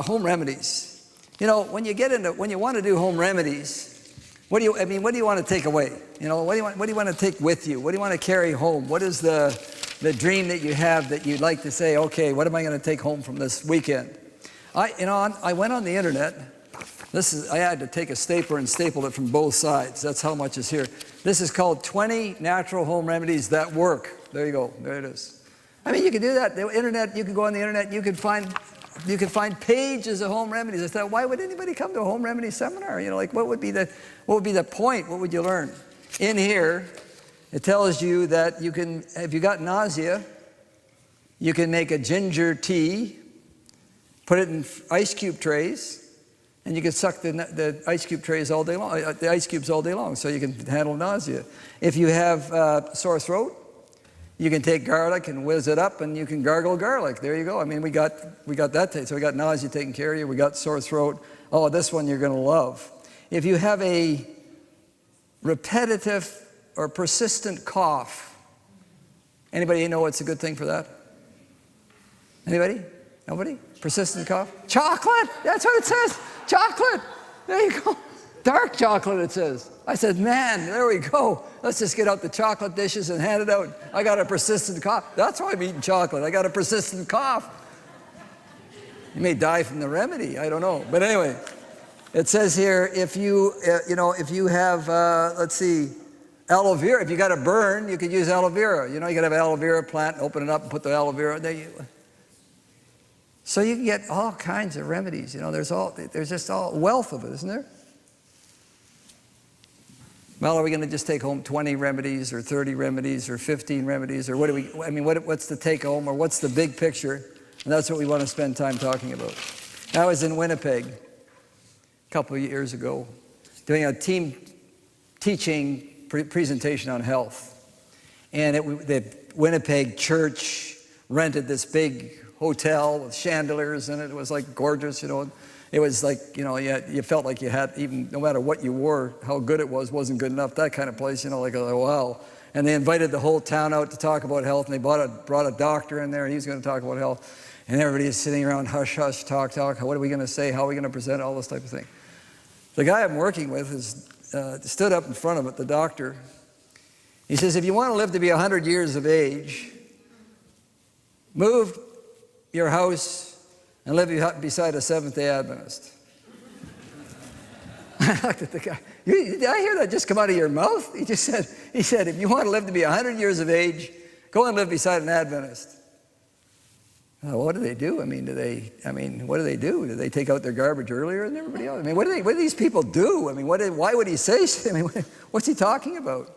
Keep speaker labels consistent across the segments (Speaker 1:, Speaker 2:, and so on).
Speaker 1: home remedies. You know, when you want to do home remedies, what do you want to take away? You know, what do you want to take with you? What do you want to carry home? What is the dream that you have that you'd like to say, okay, what am I going to take home from this weekend? I went on the internet. I had to take a stapler and staple it from both sides. That's how much is here. This is called 20 Natural Home Remedies That Work. There you go. There it is. I mean, you can do that. The internet, you can go on the internet, you can find pages of home remedies. I thought, why would anybody come to a home remedy seminar? You know, like what would be the point? What would you learn? In here, it tells you that you can, if you got nausea, you can make a ginger tea, put it in ice cube trays, and you can suck the ice cube trays all day long, the ice cubes all day long, so you can handle nausea. If you have sore throat, you can take garlic and whiz it up, and you can gargle garlic. There you go. I mean, we got that. So we got nausea taken care of you. We got sore throat. Oh, this one you're going to love. If you have a repetitive or persistent cough, anybody know what's a good thing for that? Anybody? Nobody? Persistent cough? Chocolate! That's what it says. Chocolate! There you go. Dark chocolate, it says. I said, man, there we go. Let's just get out the chocolate dishes and hand it out. I got a persistent cough. That's why I'm eating chocolate. I got a persistent cough. You may die from the remedy. I don't know. But anyway, it says here, if you have, let's see, aloe vera. If you got a burn, you could use aloe vera. You know, you could have an aloe vera plant, open it up, and put the aloe vera there. So you can get all kinds of remedies. You know, there's just all wealth of it, isn't there? Well, are we going to just take home 20 remedies or 30 remedies or 15 remedies? Or what's the take home, or what's the big picture? And that's what we want to spend time talking about. I was in Winnipeg a couple of years ago doing a team teaching presentation on health. And the Winnipeg church rented this big hotel with chandeliers in it. It was like gorgeous, you know. It was like, you know, you felt like you had, even no matter what you wore, how good it wasn't good enough, that kind of place, you know, like, oh, wow. And they invited the whole town out to talk about health, and they brought a doctor in there, and he was going to talk about health. And everybody is sitting around, hush, hush, talk. What are we going to say? How are we going to present? All this type of thing. The guy I'm working with stood up in front of it, the doctor. He says, if you want to live to be 100 years of age, move your house and live beside a Seventh-day Adventist. I looked at the guy. Did I hear that just come out of your mouth? He said, if you want to live to be 100 years of age, go and live beside an Adventist. Well, what do they do? What do they do? Do they take out their garbage earlier than everybody else? I mean, what do these people do? I mean, why would he say? What's he talking about?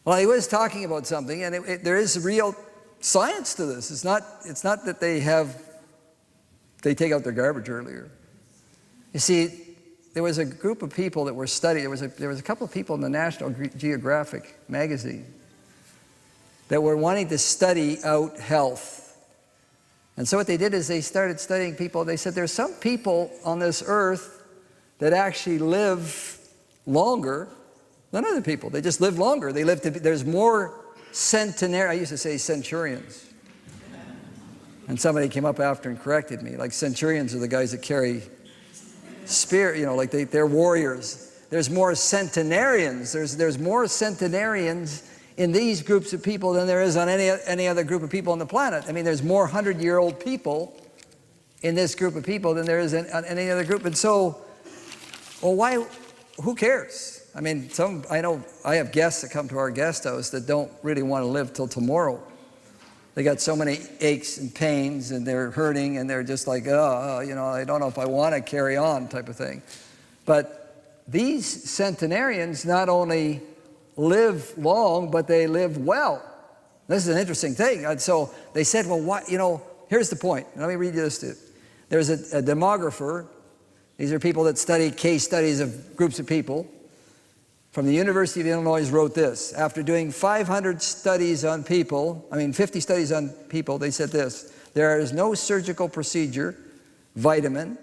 Speaker 1: Well, he was talking about something, and there is real science to this. It's not that they take out their garbage earlier. You see, there was a group of people that were studying. There was a couple of people in the National Geographic magazine that were wanting to study out health. And so what they did is they started studying people. They said there's some people on this earth that actually live longer than other people. They just live longer. There's more centenarians. I used to say centurions. And somebody came up after and corrected me. Like, centurions are the guys that carry spear, you know, like they're warriors. There's more centenarians. There's more centenarians in these groups of people than there is on any other group of people on the planet. I mean, there's more 100-year-old people in this group of people than there is on any other group. And so, well, why? Who cares? I mean, I know I have guests that come to our guest house that don't really want to live till tomorrow. They got so many aches and pains, and they're hurting, and they're just like, you know, I don't know if I want to carry on, type of thing. But these centenarians not only live long, but they live well. This is an interesting thing. And so they said, well, what, you know, here's the point. Let me read you this. There's a demographer. These are people that study case studies of groups of people. From the University of Illinois wrote this. After doing 500 studies on people, 50 studies on people, they said this: there is no surgical procedure, vitamin,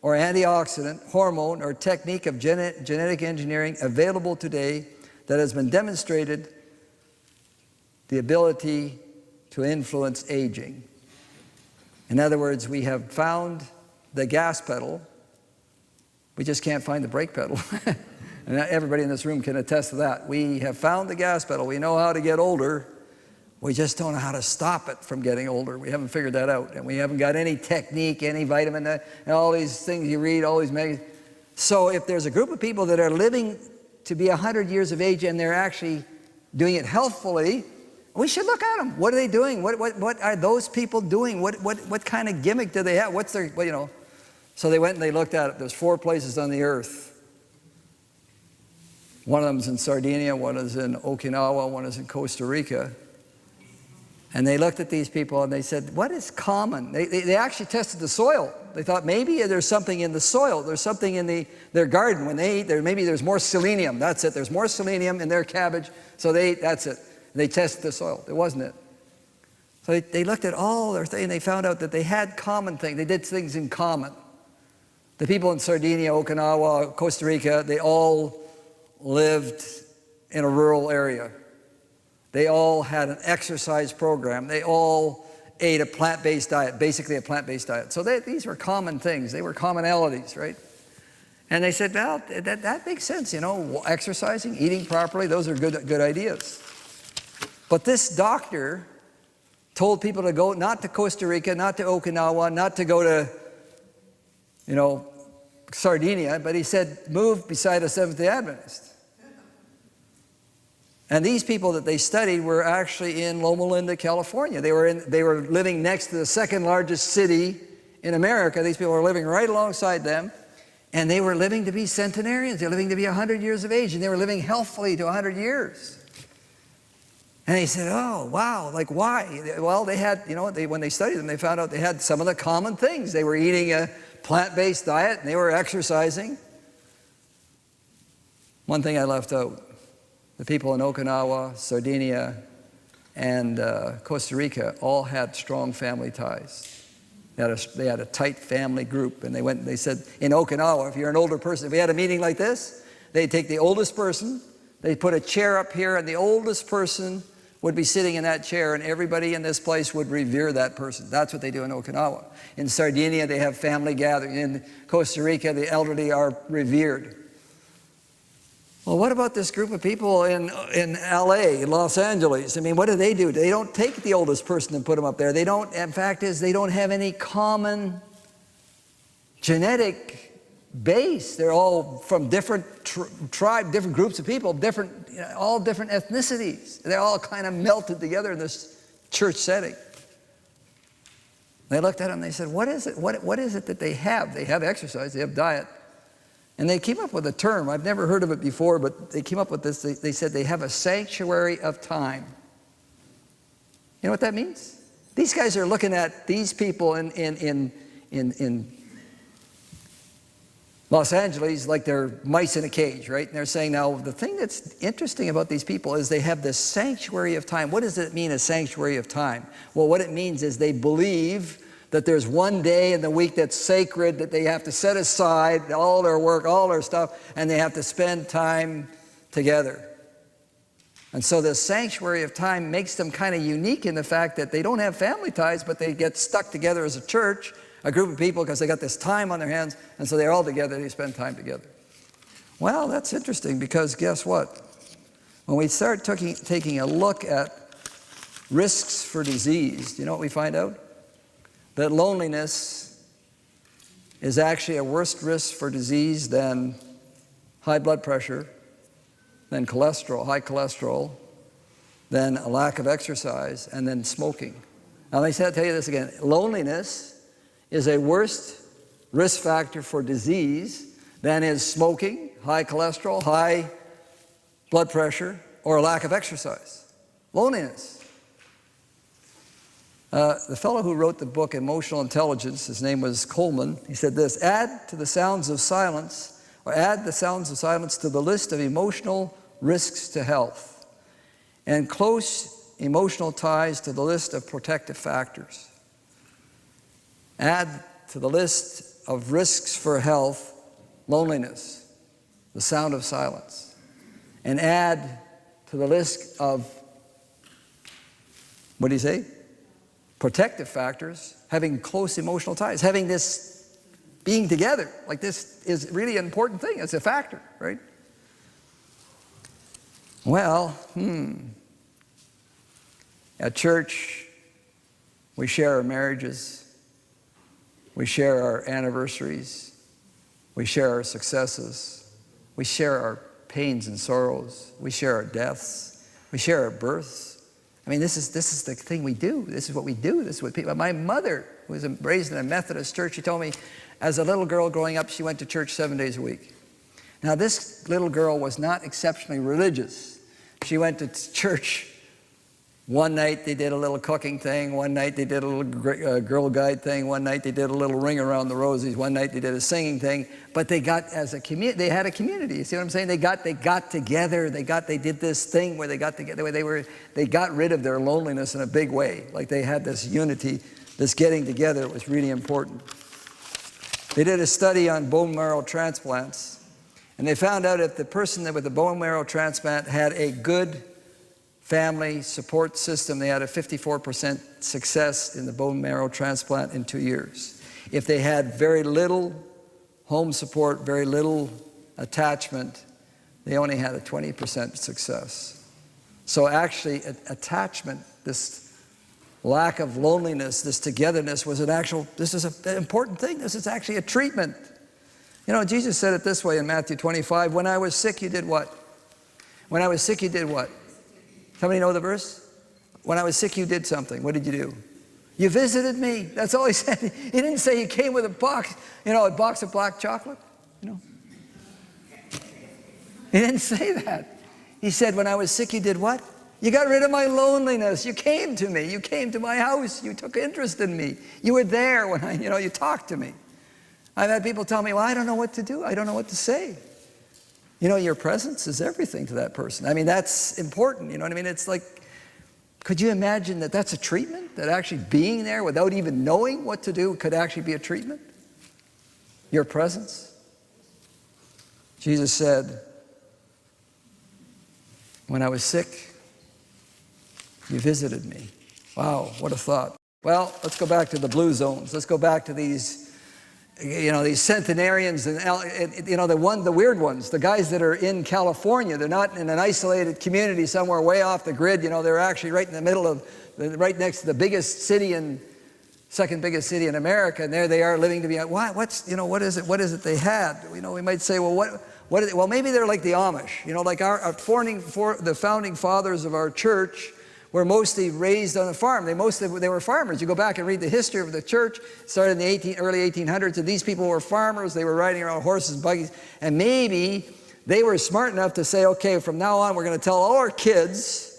Speaker 1: or antioxidant, hormone, or technique of genetic engineering available today that has been demonstrated the ability to influence aging. In other words, we have found the gas pedal. We just can't find the brake pedal. And everybody in this room can attest to that. We have found the gas pedal. We know how to get older. We just don't know how to stop it from getting older. We haven't figured that out. And we haven't got any technique, any vitamin, and all these things you read, all these magazines. So if there's a group of people that are living to be 100 years of age and they're actually doing it healthfully, we should look at them. What are they doing? What are those people doing? What kind of gimmick do they have? What's their, you know? So they went and they looked at it. There's 4 places on the earth. One of them's in Sardinia, one is in Okinawa, one is in Costa Rica. And they looked at these people and they said, what is common? They actually tested the soil. They thought maybe there's something in the soil. There's something in their garden. When they eat, maybe there's more selenium. That's it. There's more selenium in their cabbage. So that's it. They tested the soil. It wasn't it. So they looked at all their things and they found out that they had common things. They did things in common. The people in Sardinia, Okinawa, Costa Rica, they all lived in a rural area. They all had an exercise program. They all ate a plant-based diet, basically a plant-based diet. So these were common things. They were commonalities, right? And they said, well, that makes sense, you know, exercising, eating properly, those are good ideas. But this doctor told people to go not to Costa Rica, not to Okinawa, not to go to, you know, Sardinia, but he said, move beside a Seventh-day Adventist. And these people that they studied were actually in Loma Linda, California. They were living next to the second largest city in America. These people were living right alongside them, and they were living to be centenarians. They were living to be 100 years of age, and they were living healthfully to 100 years. And they said, oh, wow, like why? Well, they had, you know, when they studied them, they found out they had some of the common things. They were eating a plant-based diet, and they were exercising. One thing I left out. The people in Okinawa, Sardinia, and Costa Rica all had strong family ties. They had a tight family group, and they said, in Okinawa, if you're an older person, if we had a meeting like this, they'd take the oldest person, they'd put a chair up here, and the oldest person would be sitting in that chair, and everybody in this place would revere that person. That's what they do in Okinawa. In Sardinia, they have family gatherings. In Costa Rica, the elderly are revered. Well, what about this group of people in LA, in Los Angeles? I mean, what do? They don't take the oldest person and put them up there. They don't, in fact, they don't have any common genetic base. They're all from different tribes, different groups of people, all different ethnicities. They're all kind of melted together in this church setting. They looked at them and they said, what is it? What is it that they have? They have exercise, they have diet. And they came up with a term. I've never heard of it before, but they came up with this. They said they have a sanctuary of time. You know what that means? These guys are looking at these people in Los Angeles like they're mice in a cage, right? And they're saying, now, the thing that's interesting about these people is they have this sanctuary of time. What does it mean, a sanctuary of time? Well, what it means is they believe that there's one day in the week that's sacred, that they have to set aside all their work, all their stuff, and they have to spend time together. And so this sanctuary of time makes them kind of unique in the fact that they don't have family ties, but they get stuck together as a church, a group of people, because they got this time on their hands, and so they're all together, they spend time together. Well, that's interesting, because guess what? When we start taking a look at risks for disease, do you know what we find out? That loneliness is actually a worse risk for disease than high blood pressure, than cholesterol, high cholesterol, than a lack of exercise, and then smoking. Now, let me tell you this again. Loneliness is a worse risk factor for disease than is smoking, high cholesterol, high blood pressure, or a lack of exercise. Loneliness. The fellow who wrote the book Emotional Intelligence, his name was Coleman, he said this: add the sounds of silence to the list of emotional risks to health, and close emotional ties to the list of protective factors. Add to the list of risks for health loneliness, the sound of silence, and add to the list of, what do you say? Protective factors, having close emotional ties, having this being together. Like this is really an important thing. It's a factor, right? Well, at church, we share our marriages. We share our anniversaries. We share our successes. We share our pains and sorrows. We share our deaths. We share our births. I mean, this is the thing we do. This is what we do. This is what people. My mother, who was raised in a Methodist church, she told me, as a little girl growing up, she went to church 7 days a week. Now, this little girl was not exceptionally religious. She went to church. One night they did a little cooking thing. One night they did a little Girl Guide thing. One night they did a little Ring Around the Rosies. One night they did a singing thing. But they got as a community. They had a community. You see what I'm saying? They got together. They did this thing where they got together. They got rid of their loneliness in a big way. Like they had this unity, this getting together was really important. They did a study on bone marrow transplants, and they found out if the person with the bone marrow transplant had a good family support system, they had a 54% success in the bone marrow transplant in 2 years. If they had very little home support, very little attachment, they only had a 20% success. So actually, attachment, this lack of loneliness, this togetherness was this is an important thing. This is actually a treatment. You know, Jesus said it this way in Matthew 25, when I was sick, you did what? When I was sick, you did what? Somebody know the verse? When I was sick, you did something. What did you do? You visited me. That's all he said. He didn't say you came with a box of black chocolate. You know. He didn't say that. He said, when I was sick, you did what? You got rid of my loneliness. You came to me. You came to my house. You took interest in me. You were there when you talked to me. I've had people tell me, well, I don't know what to do. I don't know what to say. You know, your presence is everything to that person. I mean, that's important. You know what I mean? It's like, could you imagine that that's a treatment? That actually being there without even knowing what to do could actually be a treatment? Your presence? Jesus said, when I was sick, you visited me. Wow, what a thought. Well, let's go back to the blue zones. Let's go back to these centenarians and the weird ones, the guys that are in California. They're not in an isolated community somewhere way off the grid. They're actually right in the middle of, right next to the second biggest city in America, and there they are living to be. What is it they had? We might say, well, well, maybe they're like the Amish. Like the founding fathers of our church were mostly raised on a farm. They were farmers. You go back and read the history of the church, started in the early 1800s, and these people were farmers. They were riding around horses and buggies, and maybe they were smart enough to say, okay, from now on, we're going to tell all our kids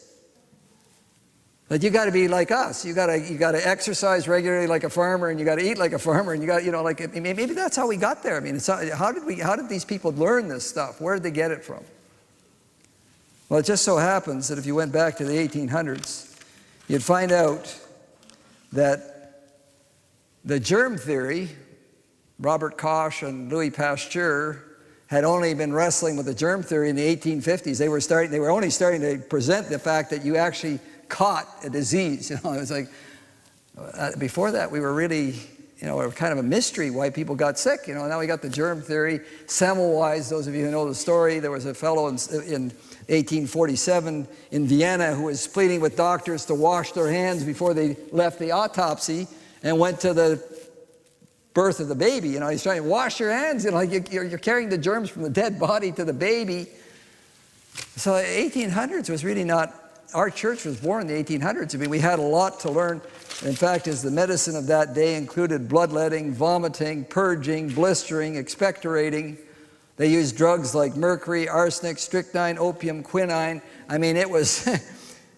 Speaker 1: that you got to be like us. You got to exercise regularly like a farmer, and you got to eat like a farmer, and you got, maybe that's how we got there. I mean, how did these people learn this stuff? Where did they get it from? Well, it just so happens that if you went back to the 1800s, you'd find out that the germ theory, Robert Koch and Louis Pasteur had only been wrestling with the germ theory in the 1850s. They were only starting to present the fact that you actually caught a disease. It was like, before that, we were really, kind of a mystery why people got sick. Now we got the germ theory. Semmelweis, those of you who know the story, there was a fellow in 1847 in Vienna who was pleading with doctors to wash their hands before they left the autopsy and went to the birth of the baby. He's trying to wash your hands. You're carrying the germs from the dead body to the baby. So the 1800s was really not, our church was born in the 1800s. I mean, we had a lot to learn. In fact, as the medicine of that day included bloodletting, vomiting, purging, blistering, expectorating. They used drugs like mercury, arsenic, strychnine, opium, quinine. I mean, it was,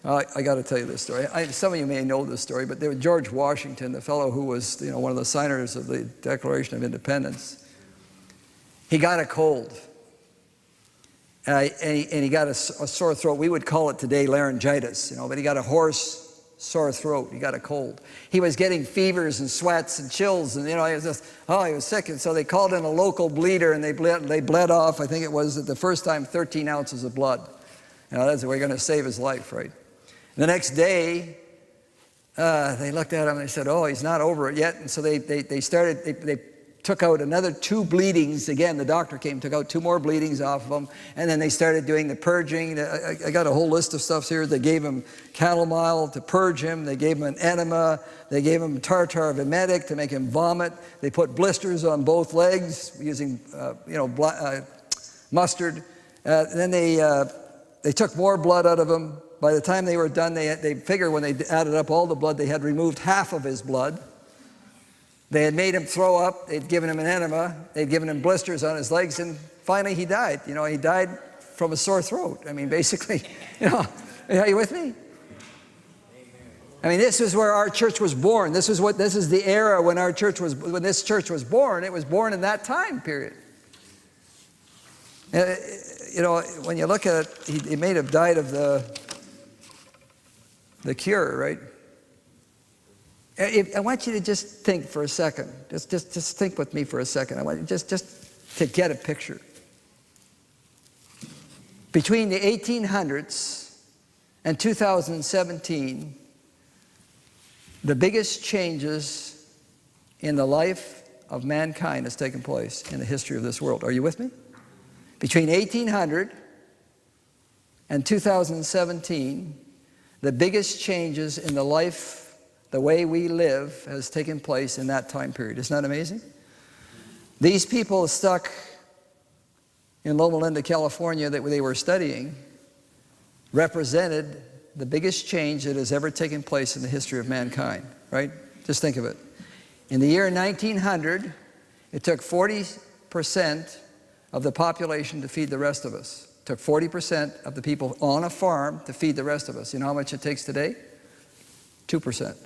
Speaker 1: I got to tell you this story. Some of you may know this story, but there was George Washington, the fellow who was one of the signers of the Declaration of Independence. He got a cold. And he got a sore throat. We would call it today laryngitis, but he got a hoarse, sore throat. He got a cold. He was getting fevers and sweats and chills, and he was sick. And so they called in a local bleeder, and they bled off. I think it was the first time 13 ounces of blood. We're going to save his life, right? And the next day, they looked at him and they said, "Oh, he's not over it yet." And so they took out another 2 bleedings. Again, the doctor came, took out 2 more bleedings off of him, and then they started doing the purging. I got a whole list of stuff here. They gave him calomel to purge him. They gave him an enema. They gave him tartar emetic to make him vomit. They put blisters on both legs using, mustard. Then they took more blood out of him. By the time they were done, they figured when they added up all the blood, they had removed half of his blood. They had made him throw up. They'd given him an enema. They'd given him blisters on his legs, and finally he died. He died from a sore throat. I mean, basically, are you with me? I mean, this is where our church was born. This is the era when this church was born. It was born in that time period. When you look at it, he may have died of the cure, right? I want you to just think for a second. Just think with me for a second. I want you just to get a picture. Between the 1800s and 2017, the biggest changes in the life of mankind has taken place in the history of this world. Are you with me? Between 1800 and 2017, the biggest changes in the life, the way we live, has taken place in that time period. Isn't that amazing? These people stuck in Loma Linda, California, that they were studying, represented the biggest change that has ever taken place in the history of mankind, right? Just think of it. In the year 1900, it took 40% of the population to feed the rest of us. It took 40% of the people on a farm to feed the rest of us. You know how much it takes today? 2%.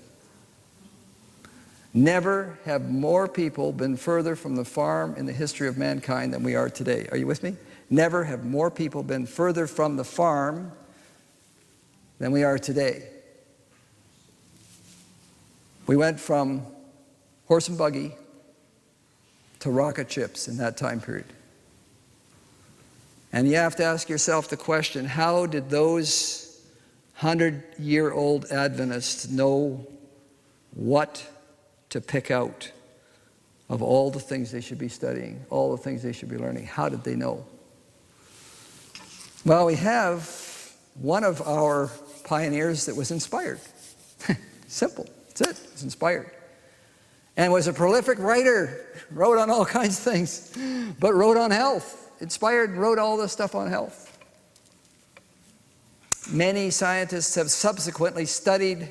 Speaker 1: Never have more people been further from the farm in the history of mankind than we are today. Are you with me? Never have more people been further from the farm than we are today. We went from horse and buggy to rocket ships in that time period. And you have to ask yourself the question, how did those 100-year-old Adventists know what to pick out of all the things they should be studying, all the things they should be learning? How did they know? Well, we have one of our pioneers that was inspired. Simple. That's it. It's inspired. And was a prolific writer. Wrote on all kinds of things, but wrote on health. Inspired and wrote all this stuff on health. Many scientists have subsequently studied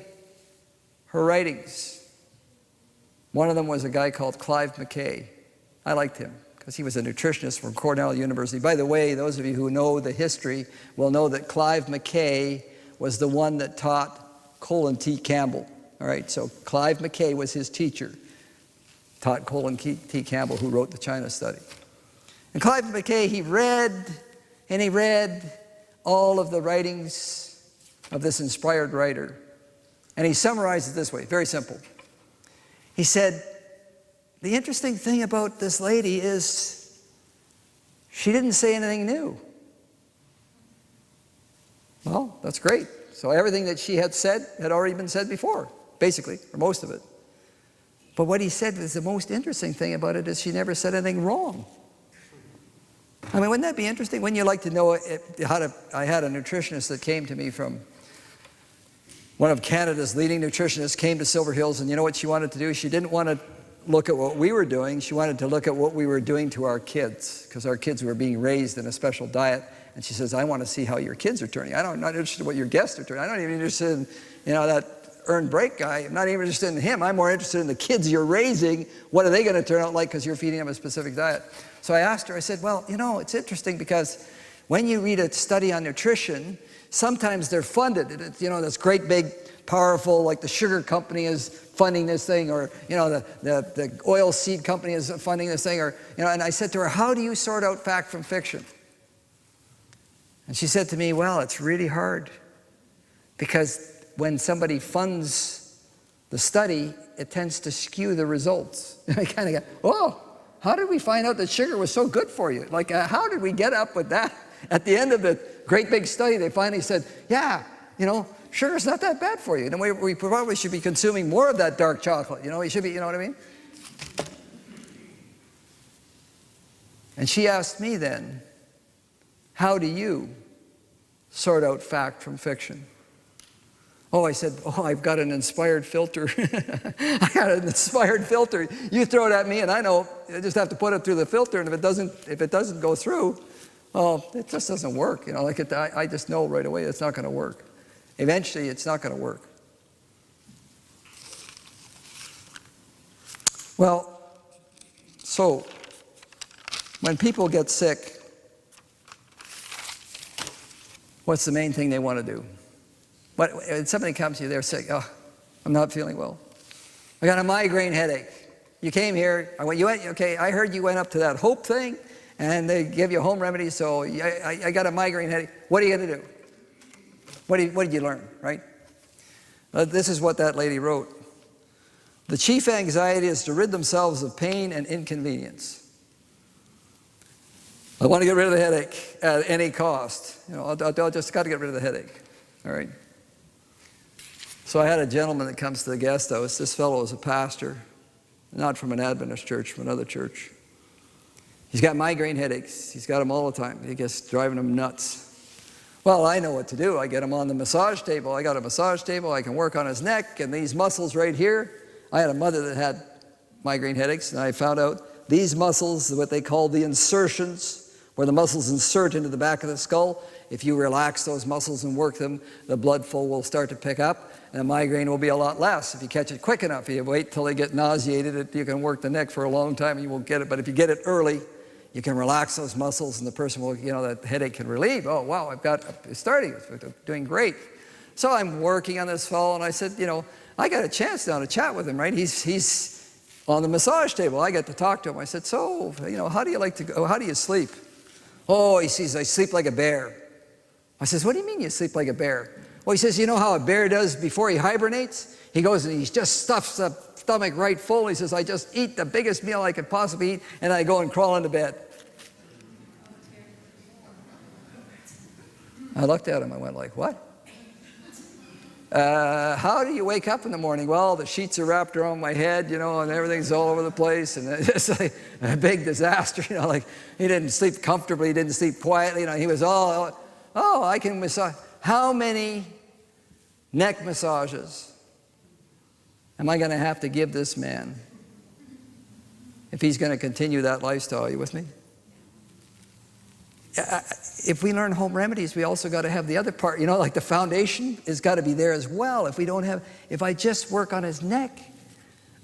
Speaker 1: her writings. One of them was a guy called Clive McKay. I liked him because he was a nutritionist from Cornell University. By the way, those of you who know the history will know that Clive McKay was the one that taught Colin T. Campbell. All right, so Clive McKay was his teacher, taught Colin T. Campbell, who wrote the China Study. And Clive McKay, he read all of the writings of this inspired writer. And he summarized it this way, very simple. He said, the interesting thing about this lady is she didn't say anything new. Well, that's great. So everything that she had said had already been said before, basically, or most of it. But what he said was the most interesting thing about it is she never said anything wrong. I mean, wouldn't that be interesting? Wouldn't you like to know I had a nutritionist that came to me from one of Canada's leading nutritionists, came to Silver Hills, and you know what she wanted to do? She didn't want to look at what we were doing. She wanted to look at what we were doing to our kids, because our kids were being raised in a special diet. And she says, I want to see how your kids are turning. I'm not interested in what your guests are turning. I'm not even interested in, that earned break guy. I'm not even interested in him. I'm more interested in the kids you're raising. What are they going to turn out like because you're feeding them a specific diet? So I asked her, I said, well, it's interesting because when you read a study on nutrition, sometimes they're funded. This great big, powerful, like the sugar company is funding this thing, or, the oil seed company is funding this thing, or, and I said to her, how do you sort out fact from fiction? And she said to me, well, it's really hard because when somebody funds the study, it tends to skew the results. And I kind of go, oh, how did we find out that sugar was so good for you? Like, how did we get up with that? At the end of the great big study, they finally said, yeah, sugar's not that bad for you. And we probably should be consuming more of that dark chocolate. We should be, you know what I mean? And she asked me then, how do you sort out fact from fiction? Oh, I said, I've got an inspired filter. I got an inspired filter. You throw it at me and I know I just have to put it through the filter, and if it doesn't go through, it just doesn't work. I just know right away it's not going to work. Eventually it's not going to work. Well, so when people get sick, what's the main thing they want to do? When somebody comes to you, they're sick. Oh, I'm not feeling well. I got a migraine headache. You came here. I heard you went up to that Hope thing, and they give you a home remedy, so I got a migraine headache. What are you going to do? What did you learn, right? This is what that lady wrote. The chief anxiety is to rid themselves of pain and inconvenience. I want to get rid of the headache at any cost. I just got to get rid of the headache. All right. So I had a gentleman that comes to the guest house. This fellow is a pastor, not from an Adventist church, from another church. He's got migraine headaches. He's got them all the time. He gets driving him nuts. Well, I know what to do. I get him on the massage table. I got a massage table. I can work on his neck and these muscles right here. I had a mother that had migraine headaches, and I found out these muscles, what they call the insertions, where the muscles insert into the back of the skull. If you relax those muscles and work them, the blood flow will start to pick up, and the migraine will be a lot less if you catch it quick enough. If you wait till they get nauseated, you can work the neck for a long time and you won't get it. But if you get it early, you can relax those muscles and the person will, that headache can relieve. Oh, wow, it's starting, it's doing great. So I'm working on this fellow, and I said, I got a chance now to chat with him, right? He's on the massage table. I get to talk to him. I said, so, how do you like to go? How do you sleep? Oh, he says, I sleep like a bear. I says, what do you mean you sleep like a bear? Well, he says, you know how a bear does before he hibernates? He goes and he just stuffs the stomach right full. He says, I just eat the biggest meal I could possibly eat, and I go and crawl into bed. I looked at him. I went like, what? How do you wake up in the morning? Well, the sheets are wrapped around my head, and everything's all over the place, and it's like a big disaster, like he didn't sleep comfortably, he didn't sleep quietly, he was I can massage. How many neck massages am I going to have to give this man if he's going to continue that lifestyle? Are you with me? If we learn home remedies, we also got to have the other part, like the foundation has got to be there as well. If I just work on his neck,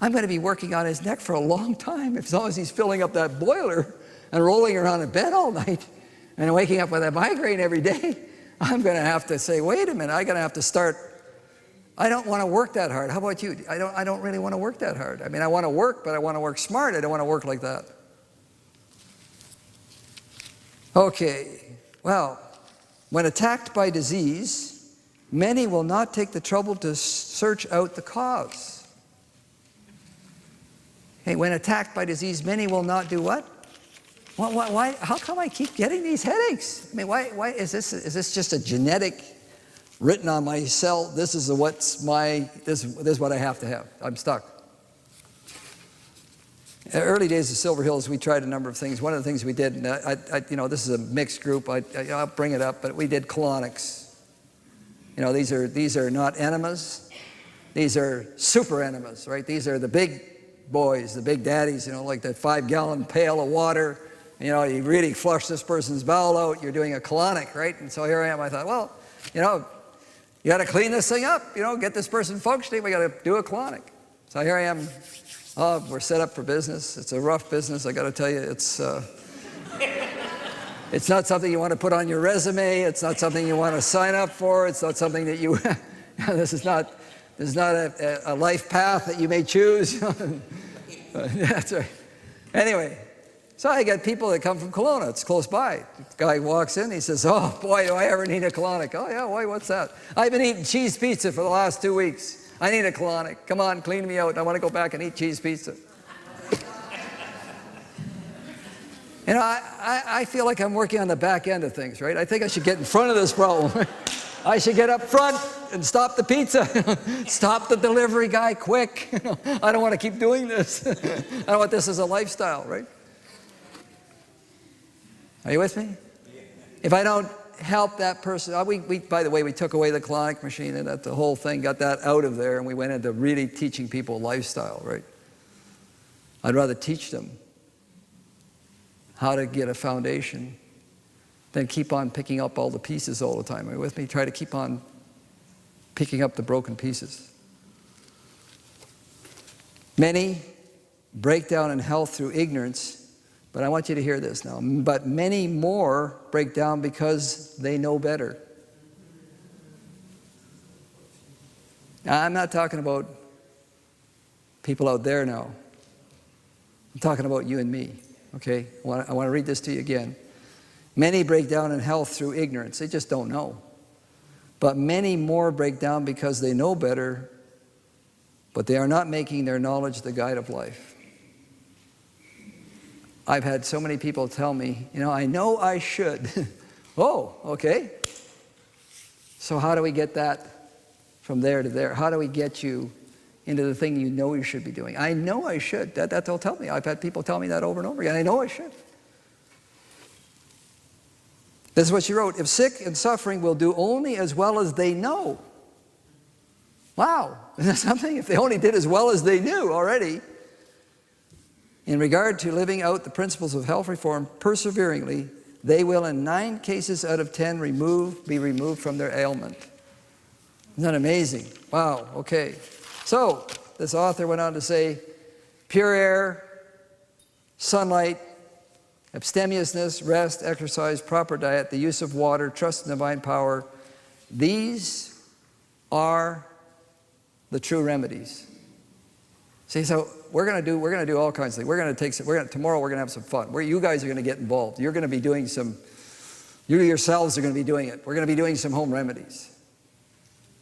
Speaker 1: I'm going to be working on his neck for a long time. As long as he's filling up that boiler and rolling around in bed all night and waking up with a migraine every day, I'm going to have to say, wait a minute, I'm going to have to start. I don't want to work that hard. How about you? I don't really want to work that hard. I want to work, but I want to work smart. I don't want to work like that. Okay, well, when attacked by disease, many will not take the trouble to search out the cause. Hey, when attacked by disease, many will not do what? Why? How come I keep getting these headaches? Why is this just a genetic written on my cell? This is what I have to have. I'm stuck. In the early days of Silver Hills, we tried a number of things. One of the things we did, and this is a mixed group. I'll bring it up, but we did colonics. These are not enemas. These are super enemas, right? These are the big boys, the big daddies. Like that 5-gallon pail of water. You really flush this person's bowel out. You're doing a colonic, right? And so here I am. I thought, well, you got to clean this thing up. Get this person functioning. We got to do a colonic. So here I am. Oh, we're set up for business. It's a rough business, I got to tell you. It's not something you want to put on your resume. It's not something you want to sign up for. It's not something that you. This is not a life path that you may choose. That's right. Anyway, so I got people that come from Kelowna. It's close by. The guy walks in. He says, "Oh boy, do I ever need a colonic?" Oh yeah, why? What's that? I've been eating cheese pizza for the last 2 weeks. I need a colonic. Come on, clean me out. I want to go back and eat cheese pizza. I feel like I'm working on the back end of things, right? I think I should get in front of this problem. I should get up front and stop the pizza. Stop the delivery guy quick. I don't want to keep doing this. I don't want this as a lifestyle, right? Are you with me? If I don't help that person, by the way, we took away the colonic machine and the whole thing, got that out of there, and we went into really teaching people lifestyle, right? I'd rather teach them how to get a foundation than keep on picking up all the pieces all the time. Are you with me? Try to keep on picking up the broken pieces. Many break down in health through ignorance, but I want you to hear this now. But many more break down because they know better. Now, I'm not talking about people out there now. I'm talking about you and me, okay? I want to read this to you again. Many break down in health through ignorance. They just don't know. But many more break down because they know better, but they are not making their knowledge the guide of life. I've had so many people tell me, I know I should. Oh, okay. So how do we get that from there to there? How do we get you into the thing you know you should be doing? I know I should. That they'll tell me. I've had people tell me that over and over again. I know I should. This is what she wrote. If sick and suffering will do only as well as they know. Wow. Isn't that something? If they only did as well as they knew already. In regard to living out the principles of health reform perseveringly, they will in 9 cases out of 10 be removed from their ailment. Isn't that amazing? Wow, okay. So, this author went on to say, pure air, sunlight, abstemiousness, rest, exercise, proper diet, the use of water, trust in divine power, these are the true remedies. See, so we're going to do all kinds of things. Tomorrow we're going to have some fun. You guys are going to get involved. You're going to be doing you yourselves are going to be doing it. We're going to be doing some home remedies.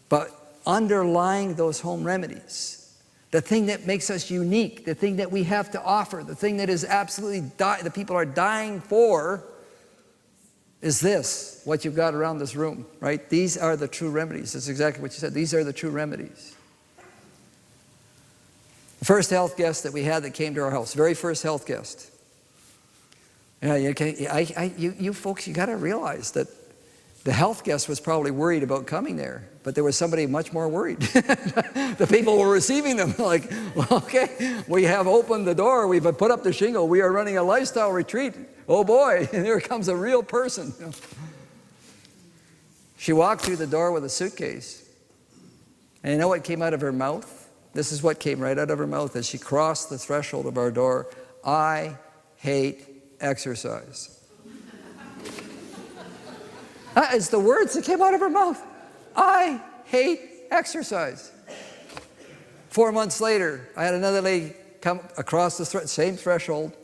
Speaker 1: But underlying those home remedies, the thing that makes us unique, the thing that we have to offer, the thing that is absolutely the people are dying for, is this, what you've got around this room, right? These are the true remedies. That's exactly what you said. These are the true remedies. The first health guest that we had that came to our house, very first health guest. You folks, you got to realize that the health guest was probably worried about coming there, but there was somebody much more worried. The people were receiving them like, well, okay, we have opened the door, we've put up the shingle, we are running a lifestyle retreat. Oh boy, and here comes a real person. She walked through the door with a suitcase, and you know what came out of her mouth? This is what came right out of her mouth as she crossed the threshold of our door. I hate exercise. It's the words that came out of her mouth. I hate exercise. 4 months later, I had another lady come across the same threshold.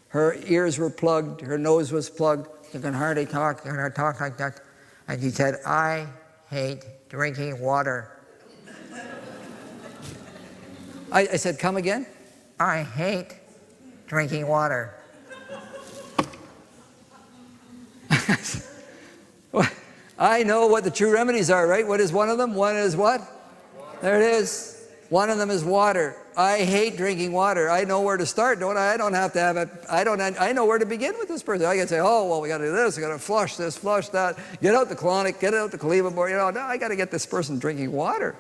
Speaker 1: Her ears were plugged. Her nose was plugged. You can hardly talk. You can talk like that. And she said, I hate drinking water. I said, come again? I hate drinking water. I know what the true remedies are, right? What is one of them? One is what? Water. There it is. One of them is water. I hate drinking water. I know where to start, don't I? I don't have to have it. I know where to begin with this person. I can say, oh, well, we got to do this. We got to flush this, flush that. Get out the colonic, get out the cleavable. No, I got to get this person drinking water.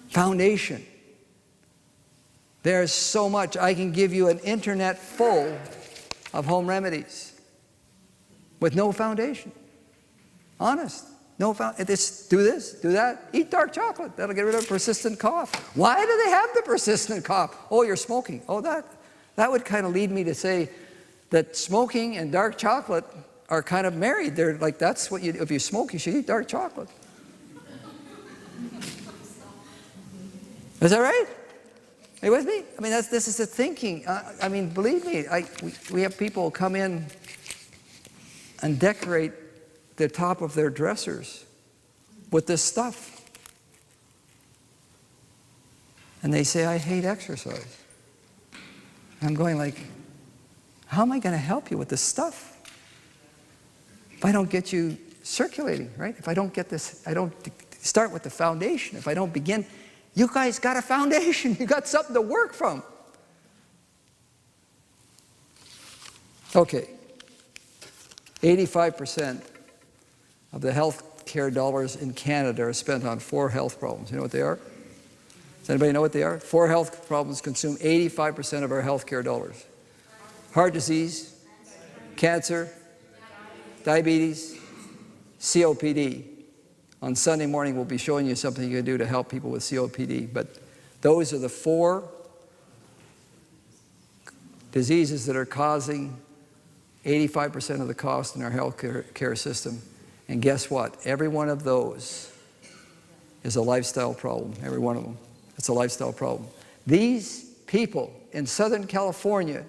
Speaker 1: Foundation. There's so much. I can give you an internet full of home remedies with no foundation. Honest. No foundation. Do this, do that. Eat dark chocolate. That'll get rid of persistent cough. Why do they have the persistent cough? Oh, you're smoking. Oh, that would kind of lead me to say that smoking and dark chocolate are kind of married. They're like, that's what if you smoke, you should eat dark chocolate. Is that right? Are you with me? I mean, this is the thinking. I mean, believe me, we have people come in and decorate the top of their dressers with this stuff. And they say, I hate exercise. And I'm going like, how am I going to help you with this stuff? If I don't get you circulating, right? If I don't get this, I don't start with the foundation. If I don't begin, you guys got a foundation. You got something to work from. Okay. 85% of the health care dollars in Canada are spent on 4 health problems. You know what they are? Does anybody know what they are? 4 health problems consume 85% of our health care dollars. Heart disease, cancer, diabetes, COPD. On Sunday morning, we'll be showing you something you can do to help people with COPD. But those are the 4 diseases that are causing 85% of the cost in our health care system. And guess what? Every one of those is a lifestyle problem. Every one of them. It's a lifestyle problem. These people in Southern California,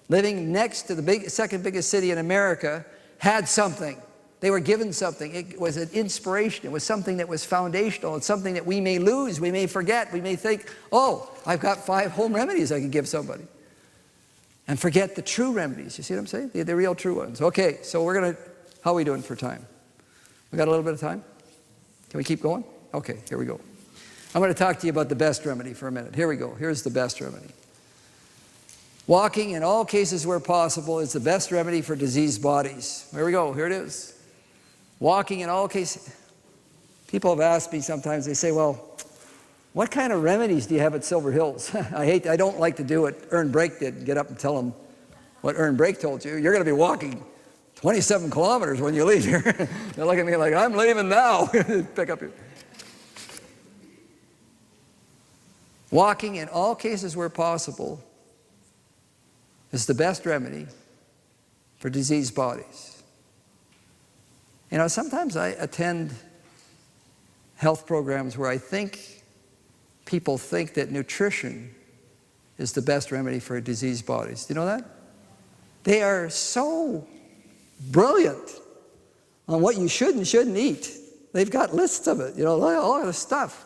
Speaker 1: living next to the second biggest city in America, had something. They were given something. It was an inspiration. It was something that was foundational. It's something that we may lose, we may forget, we may think, oh, I've got 5 home remedies I can give somebody. And forget the true remedies. You see what I'm saying? The real true ones. Okay, so we're going to, how are we doing for time? We got a little bit of time? Can we keep going? Okay, here we go. I'm going to talk to you about the best remedy for a minute. Here we go. Here's the best remedy. Walking in all cases where possible is the best remedy for diseased bodies. Here we go. Here it is. Walking in all cases. People have asked me sometimes, they say, well, what kind of remedies do you have at Silver Hills? I don't like to do what Ern Brake did, get up and tell them what Ern Brake told you. You're going to be walking 27 kilometers when you leave here. They look at me like, I'm leaving now. Pick up your... Walking in all cases where possible is the best remedy for diseased bodies. You know, sometimes I attend health programs where I think people think that nutrition is the best remedy for diseased bodies. Do you know that? They are so brilliant on what you should and shouldn't eat. They've got lists of it, you know, all this stuff.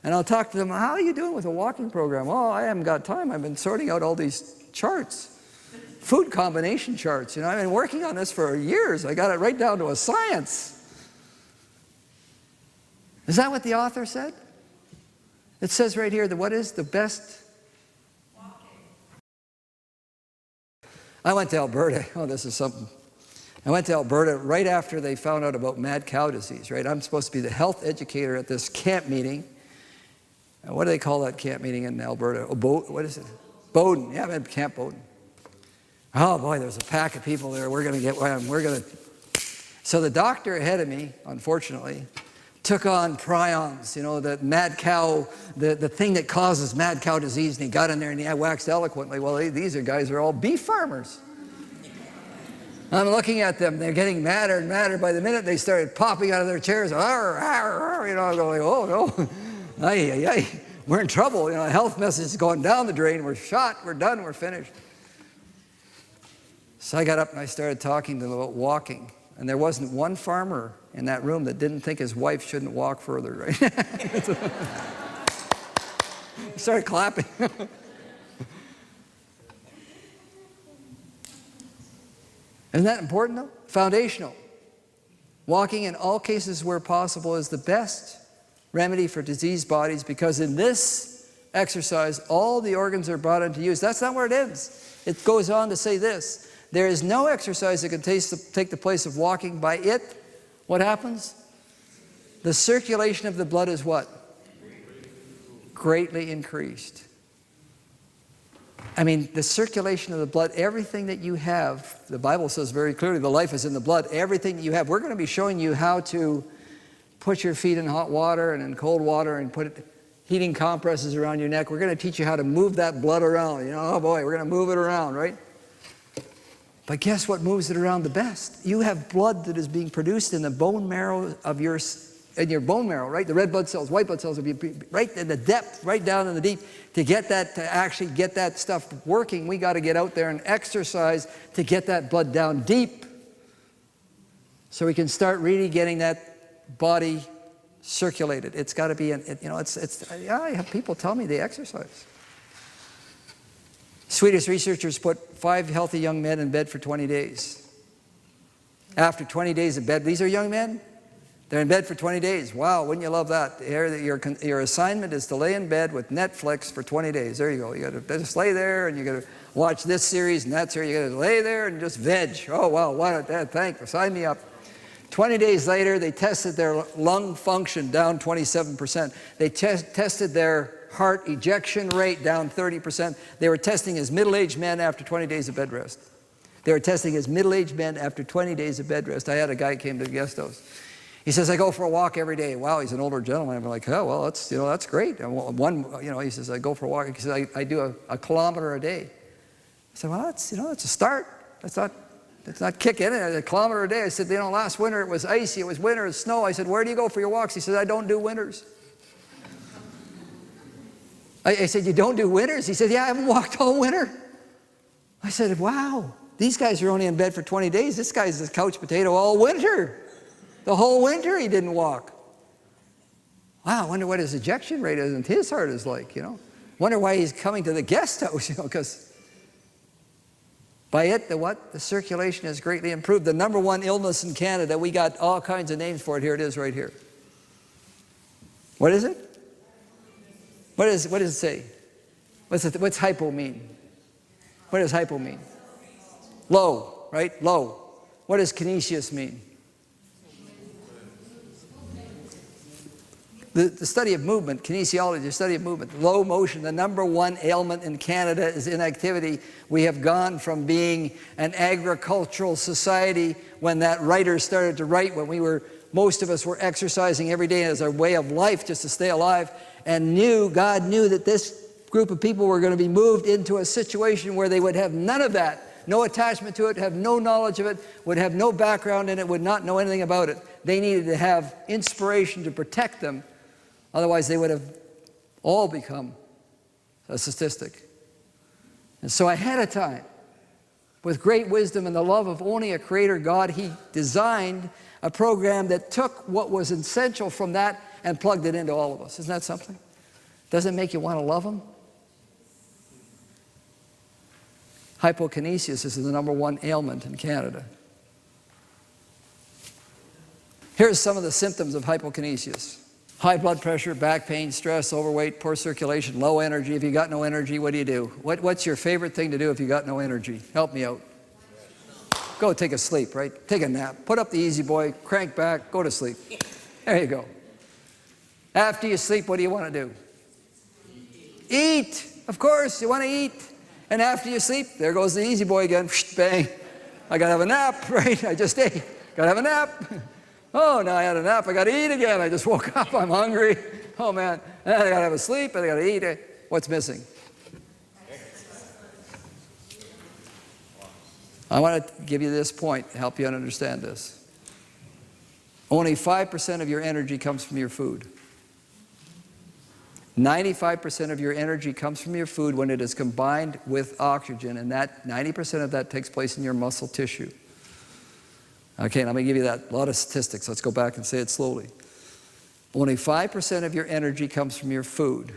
Speaker 1: And I'll talk to them, how are you doing with a walking program? Oh, I haven't got time. I've been sorting out all these charts. Food combination charts, you know. I've been working on this for years. I got it right down to a science. Is that what the author said? It says right here that what is the best? Walking. I went to Alberta. Oh, this is something. I went to Alberta right after they found out about mad cow disease, right? I'm supposed to be the health educator at this camp meeting. What do they call that camp meeting in Alberta? Oh, what is it? Bowden. Yeah, I'm at Camp Bowden. Oh boy, there's a pack of people there. So the doctor ahead of me, unfortunately, took on prions, you know, the mad cow, the thing that causes mad cow disease, and he got in there and he waxed eloquently. Well, these guys are all beef farmers. I'm looking at them, they're getting madder and madder. By the minute they started popping out of their chairs, arr, arr, arr, you know, I'm going, oh no. We're in trouble. You know, the health message is going down the drain. We're shot. We're done. We're finished. So I got up and I started talking to them about walking. And there wasn't one farmer in that room that didn't think his wife shouldn't walk further, right? Started clapping. Isn't that important though? Foundational. Walking in all cases where possible is the best remedy for diseased bodies, because in this exercise, all the organs are brought into use. That's not where it ends. It goes on to say this: there is no exercise that can take the place of walking. By it, what happens? The circulation of the blood is what? Greatly increased. I mean, the circulation of the blood, everything that you have, the Bible says very clearly, the life is in the blood. Everything that you have, we're going to be showing you how to put your feet in hot water and in cold water and put heating compresses around your neck. We're going to teach you how to move that blood around. You know, oh boy, we're going to move it around, right? But guess what moves it around the best? You have blood that is being produced in the bone marrow of your bone marrow, right? The red blood cells, white blood cells will be right in the depth, right down in the deep. To get that, to actually get that stuff working, we got to get out there and exercise to get that blood down deep, so we can start really getting that body circulated. It's got to be, I have people tell me they exercise. Swedish researchers put 5 healthy young men in bed for 20 days. After 20 days of bed, these are young men, They're in bed for 20 days. Wow, wouldn't you love that? Your assignment is to lay in bed with Netflix for 20 days. There you go. You got to just lay there, and you got to watch this series and that series. You got to lay there and just veg. Oh, wow, why not that? Thanks. Sign me up. 20 days later, they tested their lung function down 27%. They tested their heart ejection rate down 30%. They were testing as middle-aged men after 20 days of bed rest. They were testing as middle-aged men after 20 days of bed rest. I had a guy came to the guest house. He says, I go for a walk every day. Wow, he's an older gentleman. I'm like, oh, well, that's great. And he says, I go for a walk. He says, I do a kilometer a day. I said, well, that's a start. That's not kicking it. A kilometer a day. I said, last winter it was icy. It was winter. It was snow. I said, where do you go for your walks? He said, I don't do winters. I said, you don't do winters? He said, yeah, I haven't walked all winter. I said, wow, these guys are only in bed for 20 days. This guy's a couch potato all winter. The whole winter he didn't walk. Wow, I wonder what his ejection rate is and his heart is like, Wonder why he's coming to the guest house, because by it, the circulation has greatly improved. The number one illness in Canada, we got all kinds of names for it. Here it is right here. What is it? What does it say? What's hypo mean? What does hypo mean? Low, right? Low. What does kinesius mean? The study of movement, kinesiology, the study of movement. Low motion, the number one ailment in Canada is inactivity. We have gone from being an agricultural society when that writer started to write, when most of us were exercising every day as our way of life just to stay alive, and God knew that this group of people were going to be moved into a situation where they would have none of that, no attachment to it, have no knowledge of it, would have no background in it, would not know anything about it. They needed to have inspiration to protect them. Otherwise, they would have all become a statistic. And so ahead of time, with great wisdom and the love of only a creator God, he designed a program that took what was essential from that and plugged it into all of us. Isn't that something? Doesn't it make you want to love him? Hypokinesis is the number one ailment in Canada. Here's some of the symptoms of hypokinesis. High blood pressure, back pain, stress, overweight, poor circulation, low energy. If you got no energy, what do? What's your favorite thing to do if you got no energy? Help me out. Go take a sleep, right? Take a nap. Put up the easy boy, crank back, go to sleep. There you go. After you sleep, what do you want to do? Eat. Of course, you want to eat. And after you sleep, there goes the easy boy again. Bang. I got to have a nap, right? I just ate. Got to have a nap. Oh, now I had a nap. I got to eat again. I just woke up. I'm hungry. Oh, man. And I got to have a sleep, and I got to eat. What's missing? I want to give you this point to help you understand this. Only 5% of your energy comes from your food. 95% of your energy comes from your food when it is combined with oxygen, and that 90% of that takes place in your muscle tissue. Okay, let me give you that. A lot of statistics. Let's go back and say it slowly. Only 5% of your energy comes from your food.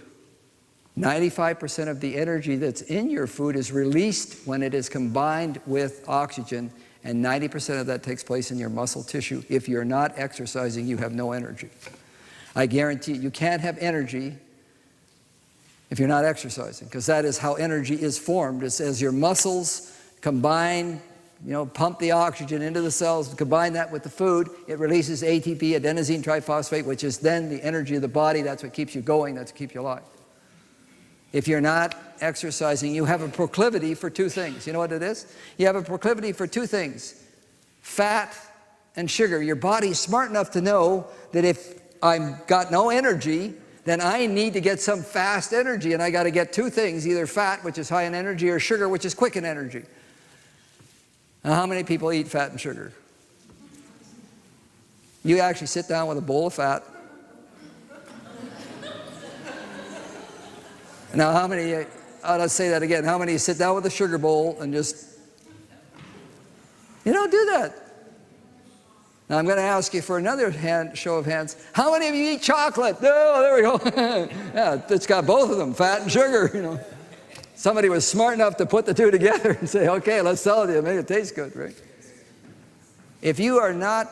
Speaker 1: 95% of the energy that's in your food is released when it is combined with oxygen, and 90% of that takes place in your muscle tissue. If you're not exercising, you have no energy. I guarantee you can't have energy if you're not exercising, because that is how energy is formed. It's as your muscles combine, pump the oxygen into the cells, and combine that with the food, it releases ATP, adenosine triphosphate, which is then the energy of the body. That's what keeps you going. That's what keeps you alive. If you're not exercising, you have a proclivity for two things. You know what it is? You have a proclivity for two things: fat and sugar. Your body's smart enough to know that if I've got no energy, then I need to get some fast energy, and I got to get two things: either fat, which is high in energy, or sugar, which is quick in energy. Now, how many people eat fat and sugar? You actually sit down with a bowl of fat. Now, how many, let's say that again, how many sit down with a sugar bowl and just, you don't do that. Now, I'm going to ask you for another show of hands. How many of you eat chocolate? Oh, there we go. Yeah, it's got both of them, fat and sugar, Somebody was smart enough to put the two together and say, okay, let's sell it to you, make it taste good, right? If you are not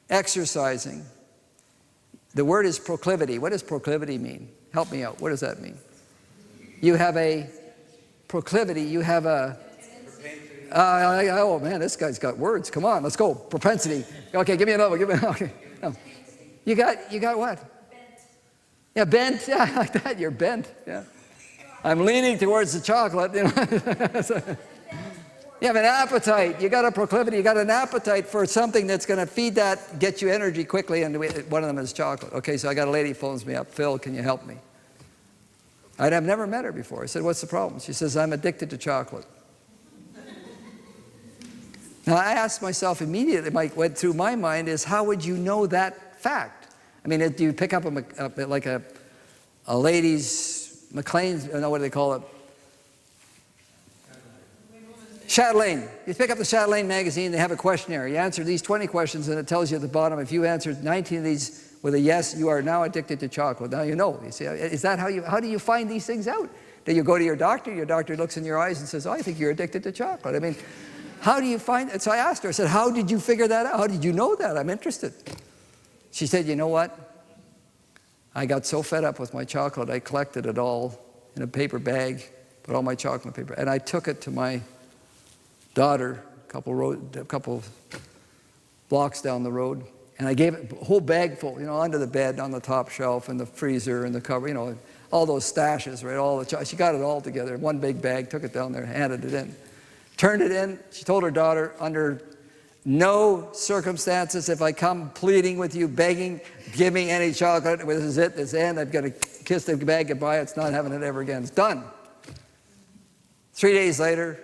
Speaker 1: exercising. The word is proclivity. What does proclivity mean? Help me out. What does that mean? You have a proclivity. You have a... oh, man, this guy's got words. Come on, let's go. Propensity. Okay, give me another one. Okay. No. You got what? Bent. Yeah, bent. Yeah, like that. You're bent. Yeah. I'm leaning towards the chocolate. You know. You have an appetite. You got a proclivity. You got an appetite for something that's going to feed that, get you energy quickly, and one of them is chocolate. Okay, so I got a lady phones me up. Phil, can you help me? I've never met her before. I said, what's the problem? She says, I'm addicted to chocolate. Now, I asked myself immediately, what went through my mind is, how would you know that fact? I mean, do you pick up like a lady's McLean's, I know what do they call it? Chatelaine. You pick up the Chatelaine magazine, they have a questionnaire. You answer these 20 questions and it tells you at the bottom, if you answered 19 of these with a yes, you are now addicted to chocolate. Now you know. You see, is that how do you find these things out? Do you go to your doctor looks in your eyes and says, oh, I think you're addicted to chocolate. I mean, how do you find it? So I asked her, I said, how did you figure that out? How did you know that? I'm interested. She said, you know what? I got so fed up with my chocolate, I collected it all in a paper bag, put all my chocolate in paper, and I took it to my daughter, a couple blocks down the road, and I gave it a whole bag full, under the bed, on the top shelf, in the freezer, in the cupboard, all those stashes, right? She got it all together in one big bag, took it down there, handed it in, turned it in. She told her daughter, under no circumstances, if I come pleading with you, begging, give me any chocolate. This is it. This is the end. I've got to kiss the bag goodbye. It's not having it ever again. It's done. 3 days later,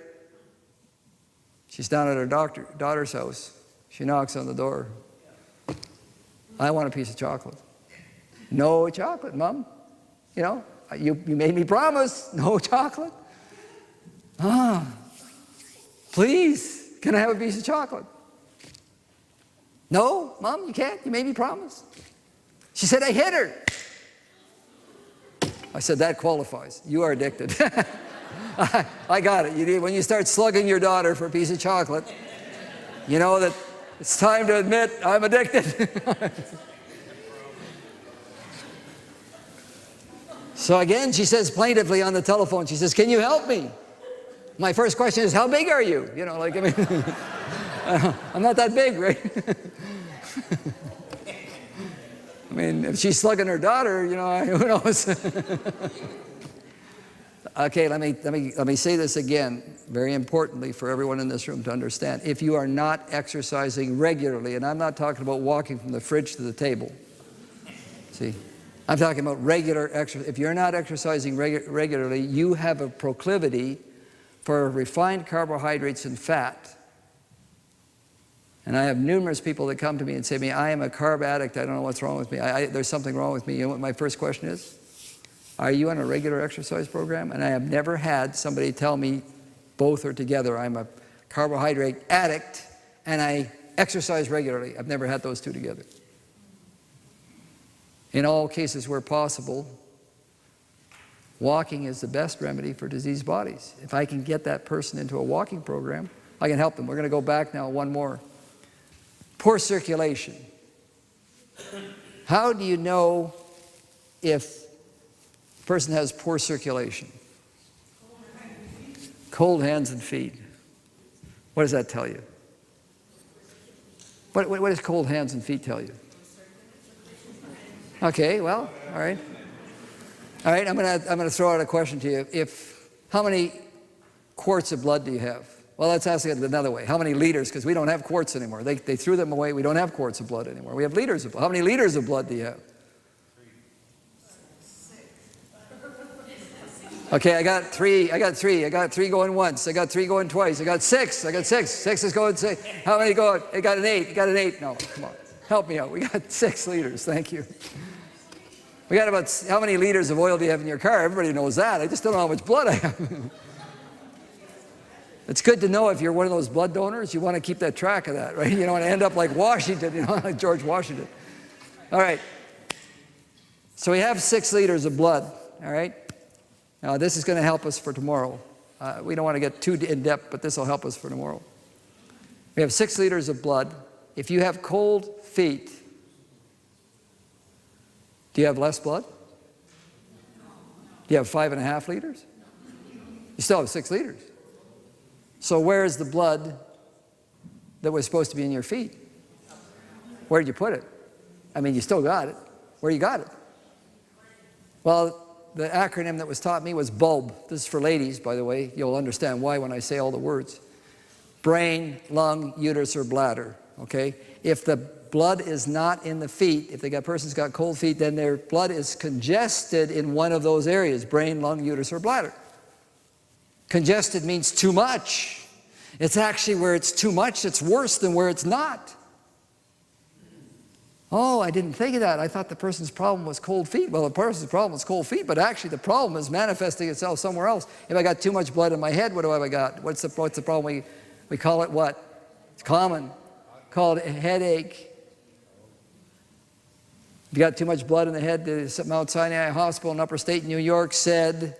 Speaker 1: she's down at her daughter's house. She knocks on the door. I want a piece of chocolate. No chocolate, Mom. You made me promise. No chocolate. Please, can I have a piece of chocolate? No, Mom, you can't. You made me promise. She said, I hit her. I said, that qualifies. You are addicted. I got it. When you start slugging your daughter for a piece of chocolate, you know that it's time to admit I'm addicted. So again, she says plaintively on the telephone, she says, can you help me? My first question is, how big are you? I'm not that big, right? I mean, if she's slugging her daughter, who knows? Okay, let me say this again, very importantly for everyone in this room to understand. If you are not exercising regularly, and I'm not talking about walking from the fridge to the table. See, I'm talking about regular exercise. If you're not exercising regularly, you have a proclivity for refined carbohydrates and fat. And I have numerous people that come to me and say to me, I am a carb addict. I don't know what's wrong with me. There's something wrong with me. You know what my first question is? Are you on a regular exercise program? And I have never had somebody tell me both are together. I'm a carbohydrate addict and I exercise regularly. I've never had those two together. In all cases where possible, walking is the best remedy for diseased bodies. If I can get that person into a walking program, I can help them. We're going to go back now one more. Poor circulation. How do you know if a person has poor circulation? Cold hands and feet. What does that tell you? What does cold hands and feet tell you? Okay, well, all right. All right, I'm gonna throw out a question to you. How many quarts of blood do you have? Well, let's ask it another way. How many liters? Because we don't have quarts anymore. They threw them away. We don't have quarts of blood anymore. We have liters of blood. How many liters of blood do you have? Okay, I got three. I got three going once. I got three going twice. I got six. Six is going six. How many go? I got an eight. No, come on. Help me out. We got 6 liters. Thank you. We got about, how many liters of oil do you have in your car? Everybody knows that. I just don't know how much blood I have. It's good to know if you're one of those blood donors, you want to keep that track of that, right? You don't want to end up like Washington, like George Washington. All right. So we have 6 liters of blood, all right? Now this is going to help us for tomorrow. We don't want to get too in depth, but this will help us for tomorrow. We have 6 liters of blood. if you have cold feet, do you have less blood? Do you have 5.5 liters? You still have 6 liters. So where is the blood that was supposed to be in your feet? Where did you put it? I mean, you still got it. Where you got it? Well, the acronym that was taught me was BULB. This is for ladies, by the way. You'll understand why when I say all the words. Brain, lung, uterus, or bladder. Okay? If the blood is not in the feet, if the person's got cold feet, then their blood is congested in one of those areas, brain, lung, uterus, or bladder. Congested means too much. It's actually where it's too much, it's worse than where it's not. Oh, I didn't think of that. I thought the person's problem was cold feet. Well, the person's problem was cold feet, but actually the problem is manifesting itself somewhere else. If I got too much blood in my head, what do I got? What's the problem? We call it what? It's common. Called a headache. If you got too much blood in the head, the Mount Sinai Hospital in Upper State, New York said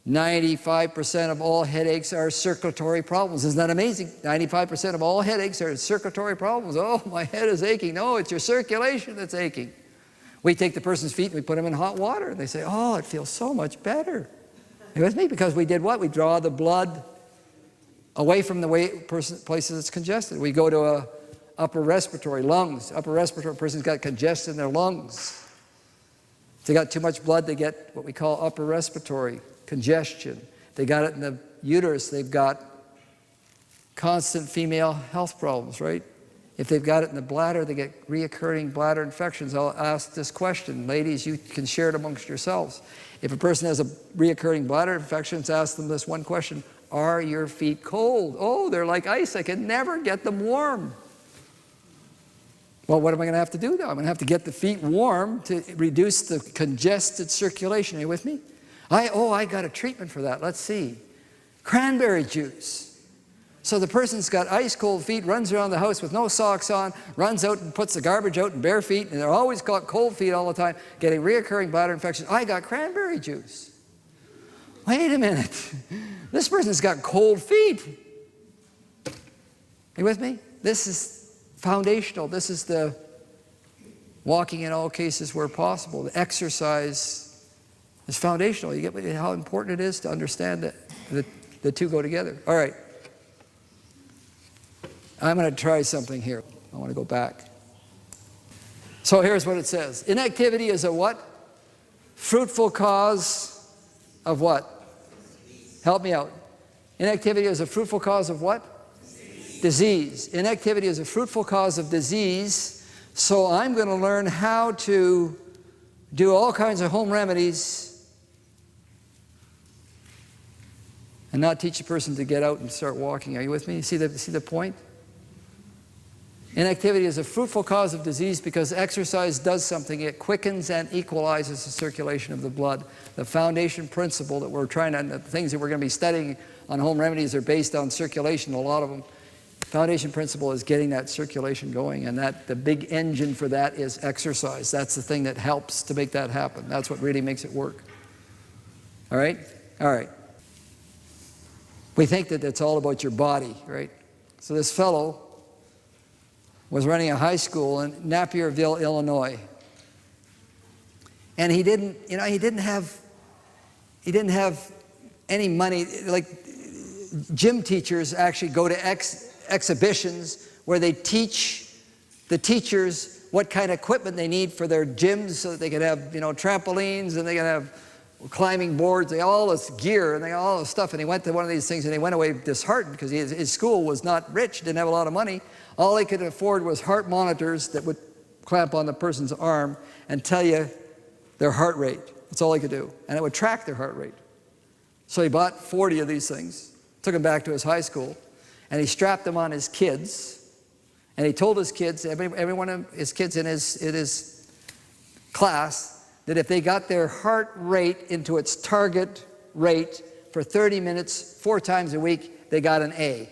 Speaker 1: 95% of all headaches are circulatory problems. Isn't that amazing? 95% of all headaches are circulatory problems. Oh, my head is aching. No, it's your circulation that's aching. We take the person's feet and we put them in hot water. And they say, oh, it feels so much better. Are you with me? Because we did what? We draw the blood away from the places it's congested. We go to a upper respiratory, lungs. Upper respiratory person's got congestion in their lungs. If they got too much blood, they get what we call upper respiratory congestion. They got it in the uterus, they've got constant female health problems, right? If they've got it in the bladder, they get reoccurring bladder infections. I'll ask this question. Ladies, you can share it amongst yourselves. If a person has a reoccurring bladder infection, ask them this one question: are your feet cold? Oh, they're like ice. I can never get them warm. Well, what am I going to have to do though? I'm going to have to get the feet warm to reduce the congested circulation. Are you with me? I got a treatment for that. Let's see. Cranberry juice. So the person's got ice cold feet, runs around the house with no socks on, runs out and puts the garbage out in bare feet, and they're always got cold feet all the time, getting reoccurring bladder infections. I got cranberry juice. Wait a minute. This person's got cold feet. Are you with me? This is foundational. This is the walking in all cases where possible. The exercise is foundational. You get how important it is to understand that the two go together. All right. I'm going to try something here. I want to go back. So here's what it says. Inactivity is a what? Fruitful cause of what? Help me out. Inactivity is a fruitful cause of what? Disease. Inactivity is a fruitful cause of disease. So I'm going to learn how to do all kinds of home remedies and not teach a person to get out and start walking. Are you with me? See the point? Inactivity is a fruitful cause of disease because exercise does something. It quickens and equalizes the circulation of the blood. The foundation principle that we're trying to, the things that we're going to be studying on home remedies are based on circulation, a lot of them. Foundation principle is getting that circulation going, and the big engine for that is exercise. That's the thing that helps to make that happen. That's what really makes it work. All right? All right. We think that it's all about your body, right? So this fellow was running a high school in Napierville, Illinois. And he didn't have any money. Like, gym teachers actually go to exhibitions where they teach the teachers what kind of equipment they need for their gyms so that they can have, trampolines, and they can have climbing boards, they got all this gear, and they got all this stuff. And he went to one of these things, and he went away disheartened because his school was not rich, didn't have a lot of money. All he could afford was heart monitors that would clamp on the person's arm and tell you their heart rate. That's all he could do. And it would track their heart rate. So he bought 40 of these things, took them back to his high school, and he strapped them on his kids. And he told his kids, every one of his kids in his class, that if they got their heart rate into its target rate for 30 minutes, 4 times a week, they got an A.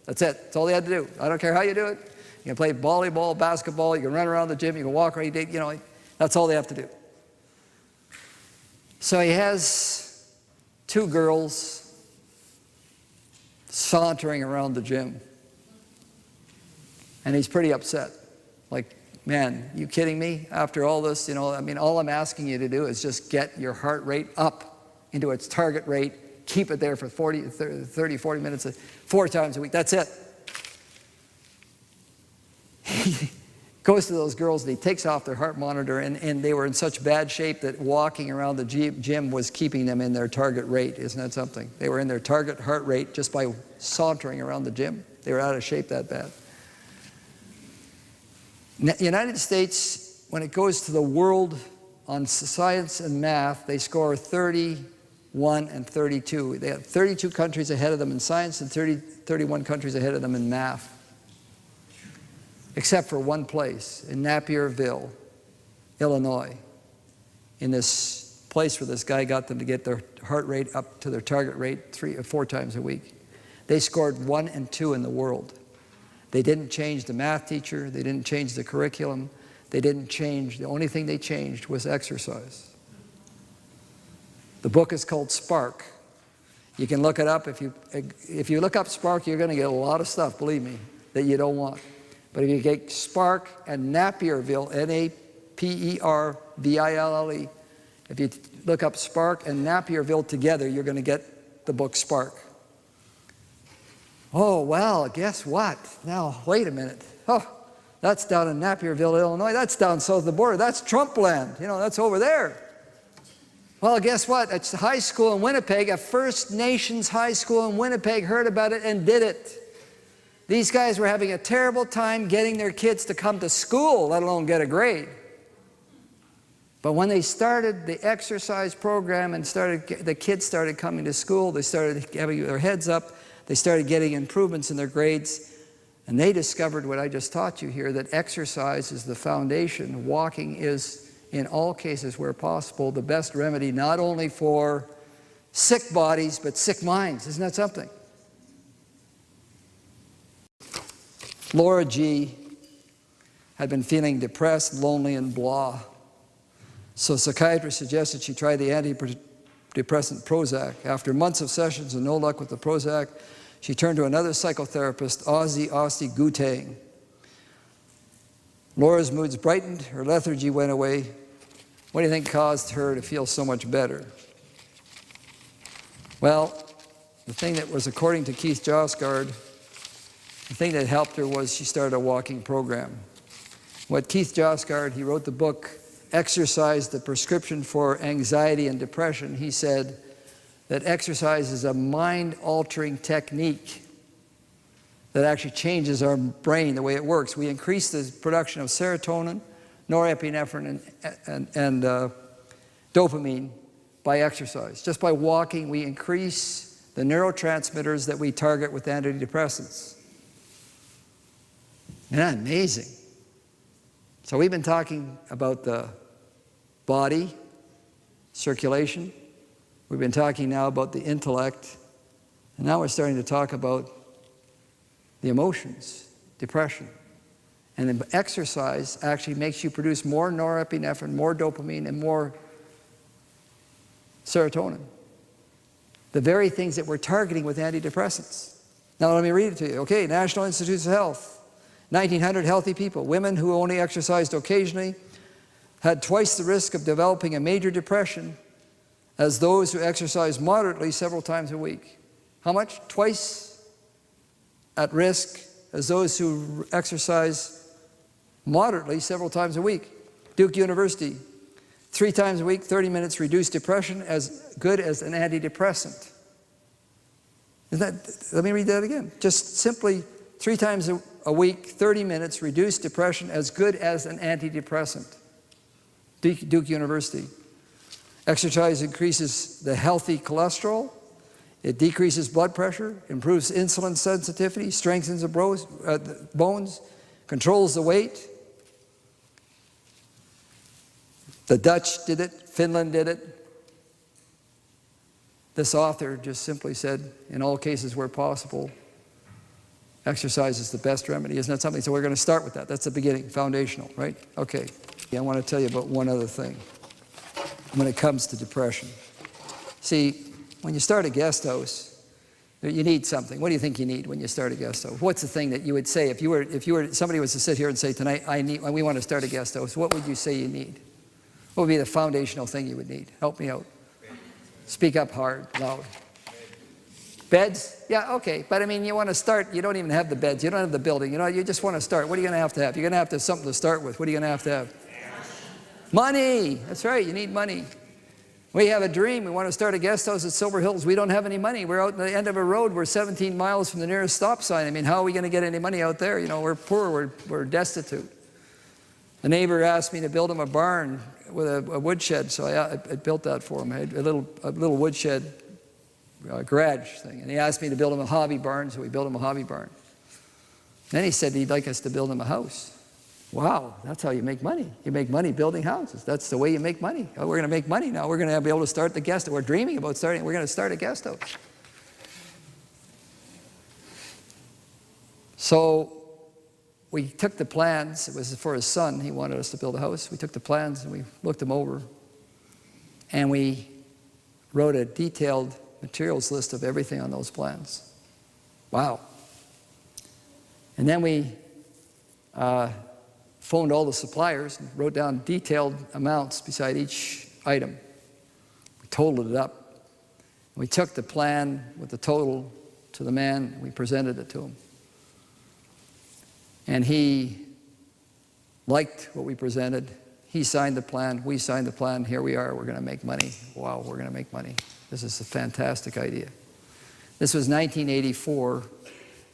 Speaker 1: That's it. That's all they had to do. I don't care how you do it. You can play volleyball, basketball, you can run around the gym, you can walk around, that's all they have to do. So he has 2 girls sauntering around the gym. And he's pretty upset. Like, man, you kidding me? After all this, all I'm asking you to do is just get your heart rate up into its target rate, keep it there for 30, 40 minutes, 4 times a week. That's it. He goes to those girls and he takes off their heart monitor, and they were in such bad shape that walking around the gym was keeping them in their target rate. Isn't that something? They were in their target heart rate just by sauntering around the gym. They were out of shape that bad. The United States, when it goes to the world on science and math, they score 31 and 32. They have 32 countries ahead of them in science and 31 countries ahead of them in math. Except for one place, in Napierville, Illinois, in this place where this guy got them to get their heart rate up to their target rate 3 or 4 times a week. They scored 1 and 2 in the world. They didn't change the math teacher. They didn't change the curriculum. They didn't change. The only thing they changed was exercise. The book is called Spark. You can look it up. If you look up Spark, you're going to get a lot of stuff, believe me, that you don't want. But if you get Spark and Napierville, N-A-P-E-R-V-I-L-L-E, if you look up Spark and Napierville together, you're going to get the book Spark. Oh, well, guess what? Now, wait a minute. Oh, that's down in Napierville, Illinois. That's down south of the border. That's Trump land. That's over there. Well, guess what? It's a high school in Winnipeg, a First Nations high school in Winnipeg, heard about it and did it. These guys were having a terrible time getting their kids to come to school, let alone get a grade. But when they started the exercise program and the kids started coming to school, they started having their heads up, they started getting improvements in their grades, and they discovered what I just taught you here, that exercise is the foundation. Walking is, in all cases where possible, the best remedy, not only for sick bodies, but sick minds. Isn't that something? Laura G. had been feeling depressed, lonely, and blah. So a psychiatrist suggested she try the antidepressant Prozac. After months of sessions and no luck with the Prozac, she turned to another psychotherapist, Ozzy Gutang. Laura's moods brightened, her lethargy went away. What do you think caused her to feel so much better? Well, the thing that was, according to Keith Josgard, the thing that helped her was she started a walking program. What Keith Josgard, he wrote the book, Exercise, the Prescription for Anxiety and Depression. He said that exercise is a mind-altering technique that actually changes our brain, the way it works. We increase the production of serotonin, norepinephrine, and dopamine by exercise. Just by walking, we increase the neurotransmitters that we target with antidepressants. Isn't that amazing? So we've been talking about the body, circulation. We've been talking now about the intellect. And now we're starting to talk about the emotions, depression. And then exercise actually makes you produce more norepinephrine, more dopamine, and more serotonin. The very things that we're targeting with antidepressants. Now let me read it to you. Okay, National Institutes of Health. 1,900 healthy people, women who only exercised occasionally, had twice the risk of developing a major depression as those who exercised moderately several times a week. How much? Twice at risk as those who exercise moderately several times a week. Duke University, 3 times a week, 30 minutes, reduced depression as good as an antidepressant. Let me read that again. Just simply 3 times a week, 30 minutes, reduced depression as good as an antidepressant. Duke University. Exercise increases the healthy cholesterol. It decreases blood pressure, improves insulin sensitivity, strengthens the bones, controls the weight. The Dutch did it. Finland did it. This author just simply said, in all cases where possible, exercise is the best remedy. Isn't that something? So we're going to start with that. That's the beginning, foundational, right? Okay. I want to tell you about one other thing when it comes to depression. See, when you start a guest house, You need something. What do you think you need when you start a guest house? What's the thing that you would say if you were somebody was to sit here and say tonight, we want to start a guest house? What would you say you need? What would be the foundational thing you would need? Help me out. Speak up hard, loud. Beds? Yeah, okay. But I mean, you want to start. You don't even have the beds. You don't have the building. You just want to start. What are you going to have? You're going to have something to start with. What are you going to have? Money. That's right. You need money. We have a dream. We want to start a guest house at Silver Hills. We don't have any money. We're out at the end of a road. We're 17 miles from the nearest stop sign. I mean, how are we going to get any money out there? We're poor. We're destitute. A neighbor asked me to build him a barn with a woodshed, so I built that for him. I had a little woodshed garage thing, and he asked me to build him a hobby barn, so we built him a hobby barn. Then he said he'd like us to build him a house. Wow, that's how you make money. You make money building houses. That's the way you make money. Oh, we're going to make money now. We're going to be able to start the guest house. We're dreaming about starting. We're going to start a guest house. So we took the plans. It was for his son. He wanted us to build a house. We took the plans and we looked them over. And we wrote a detailed materials list of everything on those plans. Wow. And then we phoned all the suppliers and wrote down detailed amounts beside each item. We totaled it up. We took the plan with the total to the man, and we presented it to him. And he liked what we presented. He signed the plan, we signed the plan, here we are, we're going to make money. Wow, we're going to make money. This is a fantastic idea. This was 1984.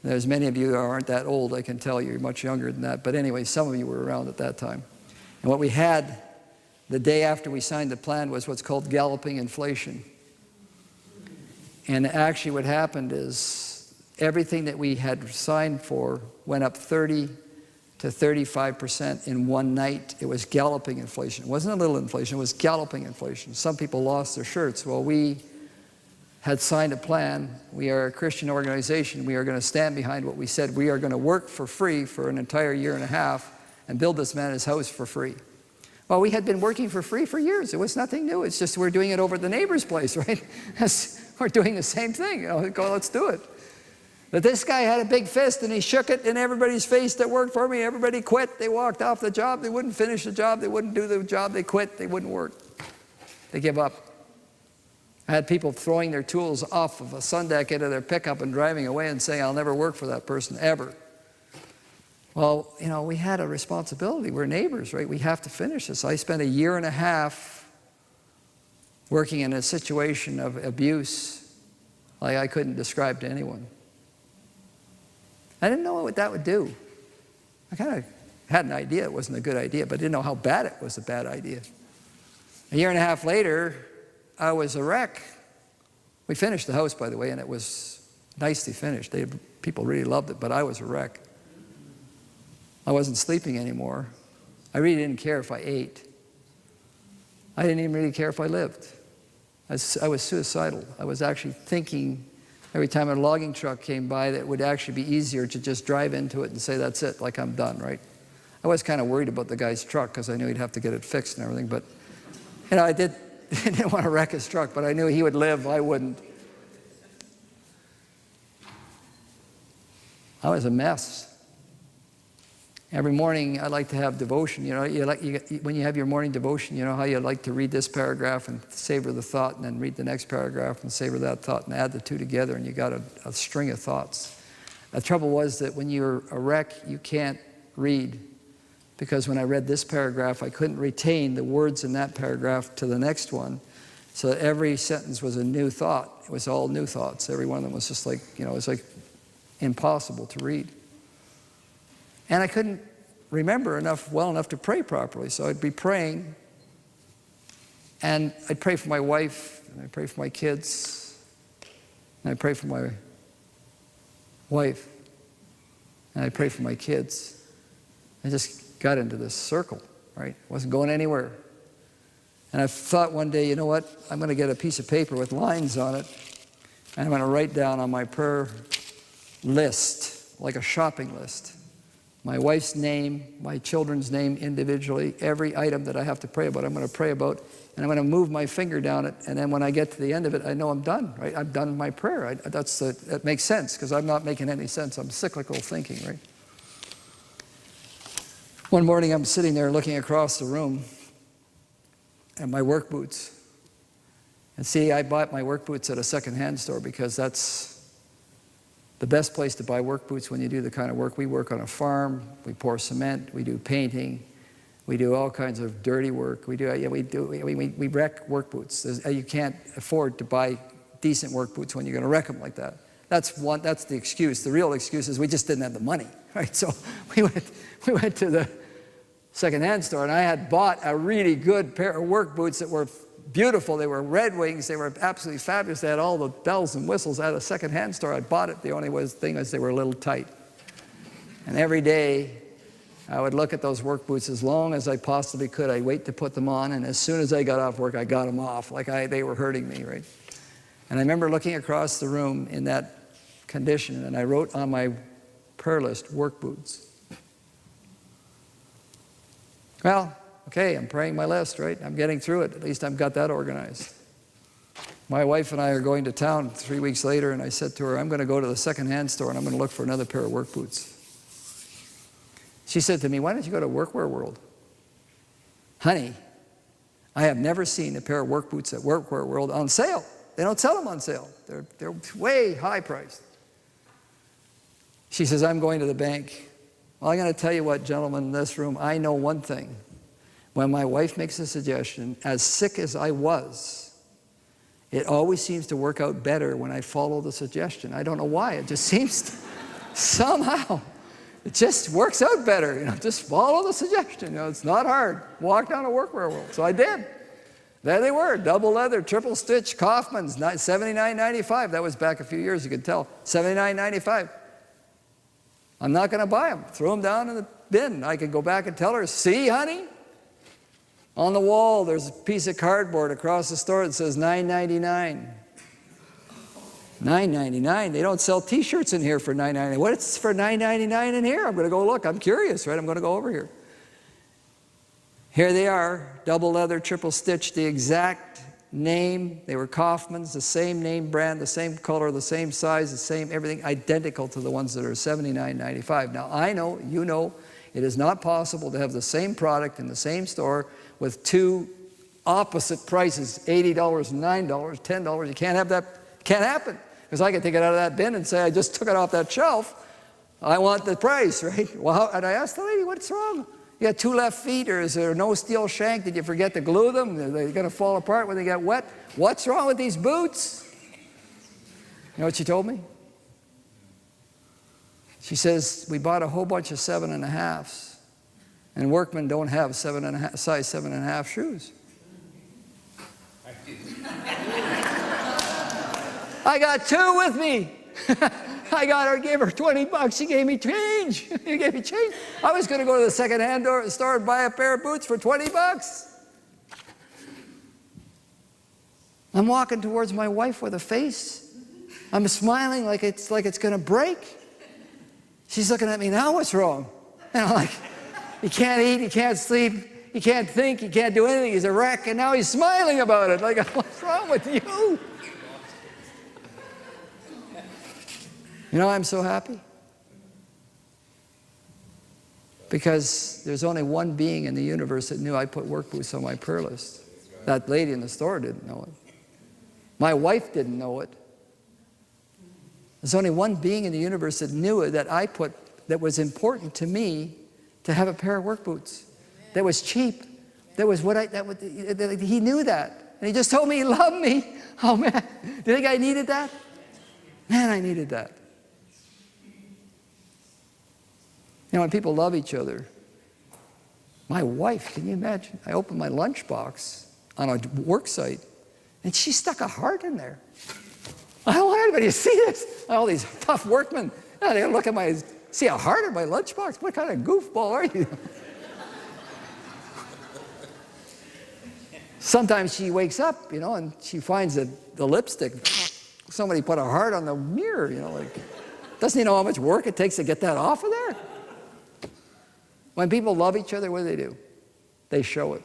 Speaker 1: There's many of you who aren't that old, I can tell you're much younger than that. But anyway, some of you were around at that time. And what we had the day after we signed the plan was what's called galloping inflation. And actually what happened is everything that we had signed for went up 30 to 35% in one night. It was galloping inflation. It wasn't a little inflation, it was galloping inflation. Some people lost their shirts. Well, we had signed a plan. We are a Christian organization. We are going to stand behind what we said. We are going to work for free for an entire year and a half and build this man his house for free. Well, we had been working for free for years. It was nothing new. It's just we're doing it over at the neighbor's place, right? We're doing the same thing. Go, let's do it. But this guy had a big fist and he shook it in everybody's face that worked for me. Everybody quit. They walked off the job. They wouldn't finish the job. They wouldn't do the job. They quit. They wouldn't work. They give up. I had people throwing their tools off of a sun deck into their pickup and driving away and saying, I'll never work for that person, ever. Well, we had a responsibility. We're neighbors, right? We have to finish this. I spent a year and a half working in a situation of abuse like I couldn't describe to anyone. I didn't know what that would do. I kind of had an idea it wasn't a good idea, but I didn't know how bad it was a bad idea. A year and a half later, I was a wreck. We finished the house, by the way, and it was nicely finished. People really loved it, but I was a wreck. I wasn't sleeping anymore. I really didn't care if I ate. I didn't even really care if I lived. I was suicidal. I was actually thinking every time a logging truck came by that it would actually be easier to just drive into it and say, that's it, like I'm done, right? I was kind of worried about the guy's truck because I knew he'd have to get it fixed and everything, but I didn't want to wreck his truck, but I knew he would live, I wouldn't. I was a mess. Every morning I like to have devotion. When you have your morning devotion, you know how you like to read this paragraph and savor the thought, and then read the next paragraph and savor that thought and add the two together, and you got a string of thoughts. The trouble was that when you're a wreck, you can't read, because when I read this paragraph, I couldn't retain the words in that paragraph to the next one, so that every sentence was a new thought. It was all new thoughts. Every one of them was just like, it was like impossible to read. And I couldn't remember well enough to pray properly. So I'd be praying, and I'd pray for my wife, and I'd pray for my kids, and I'd pray for my wife, and I'd pray for my kids. I just got into this circle, right? Wasn't going anywhere. And I thought one day, you know what? I'm going to get a piece of paper with lines on it, and I'm going to write down on my prayer list, like a shopping list, my wife's name, my children's name individually, every item that I have to pray about, I'm going to pray about, and I'm going to move my finger down it, and then when I get to the end of it, I know I'm done, right? I'm done my prayer. That makes sense, because I'm not making any sense. I'm cyclical thinking, right? One morning, I'm sitting there looking across the room at my work boots. And see, I bought my work boots at a second-hand store because that's the best place to buy work boots when you do the kind of work. We work on a farm, we pour cement, we do painting, we do all kinds of dirty work. We wreck work boots. You can't afford to buy decent work boots when you're going to wreck them like that. That's the excuse. The real excuse is we just didn't have the money, right? So we went to the second-hand store, and I had bought a really good pair of work boots that were beautiful. They were Red Wings. They were absolutely fabulous. They had all the bells and whistles at a second-hand store. I bought it. The only thing was they were a little tight. And every day, I would look at those work boots as long as I possibly could. I'd wait to put them on, and as soon as I got off work, I got them off, like they were hurting me, right? And I remember looking across the room in that condition, and I wrote on my prayer list, work boots. Well, okay, I'm praying my list, right? I'm getting through it. At least I've got that organized. My wife and I are going to town 3 weeks later, and I said to her, I'm going to go to the second-hand store, and I'm going to look for another pair of work boots. She said to me, why don't you go to Workwear World? Honey, I have never seen a pair of work boots at Workwear World on sale. They don't sell them on sale. They're way high priced. She says, I'm going to the bank. Well, I'm going to tell you what, gentlemen in this room, I know one thing. When my wife makes a suggestion, as sick as I was, it always seems to work out better when I follow the suggestion. I don't know why. It just seems to, somehow, it just works out better. Just follow the suggestion. It's not hard. Walk down to Workwear World. So I did. There they were, double leather, triple stitch, Kaufman's, $79.95. That was back a few years, you could tell. $79.95. I'm not going to buy them. Throw them down in the bin. I could go back and tell her, see, honey? On the wall, there's a piece of cardboard across the store that says $9.99. $9.99? They don't sell T-shirts in here for $9.99. What's for $9.99 in here? I'm going to go look. I'm curious, right? I'm going to go over here. Here they are, double leather, triple stitch, the exact name. They were Kaufman's, the same name brand, the same color, the same size, the same everything, identical to the ones that are $79.95. Now, I know, you know, it is not possible to have the same product in the same store with two opposite prices, $80 and $9, $10. You can't have that. Can't happen. Because I can take it out of that bin and say, I just took it off that shelf. I want the price, right? Well, and I asked the lady, what's wrong? You got two left feet, or is there no steel shank? Did you forget to glue them? Are they going to fall apart when they get wet? What's wrong with these boots? You know what she told me? She says, we bought a whole bunch of 7.5s, and workmen don't have size 7.5 shoes. I got two with me. I gave her $20. She gave me change. She gave me change. I was going to go to the second-hand store and buy a pair of boots for $20. I'm walking towards my wife with a face. I'm smiling like it's going to break. She's looking at me, now what's wrong? And I'm like, he can't eat, he can't sleep, he can't think, he can't do anything. He's a wreck, and now he's smiling about it. Like, what's wrong with you? You know, I'm so happy. Because there's only one being in the universe that knew I put work boots on my prayer list. That lady in the store didn't know it. My wife didn't know it. There's only one being in the universe that knew it, that was important to me to have a pair of work boots. That was cheap. That was he knew that. And he just told me he loved me. Oh man, do you think I needed that? Man, I needed that. You know, when people love each other, my wife, can you imagine? I opened my lunchbox on a work site, and she stuck a heart in there. I don't want anybody to see this. All these tough workmen, they look at see a heart in my lunchbox? What kind of goofball are you? Sometimes she wakes up, you know, and she finds that the lipstick, somebody put a heart on the mirror, you know, like, doesn't he know how much work it takes to get that off of there? When people love each other, what do? They show it.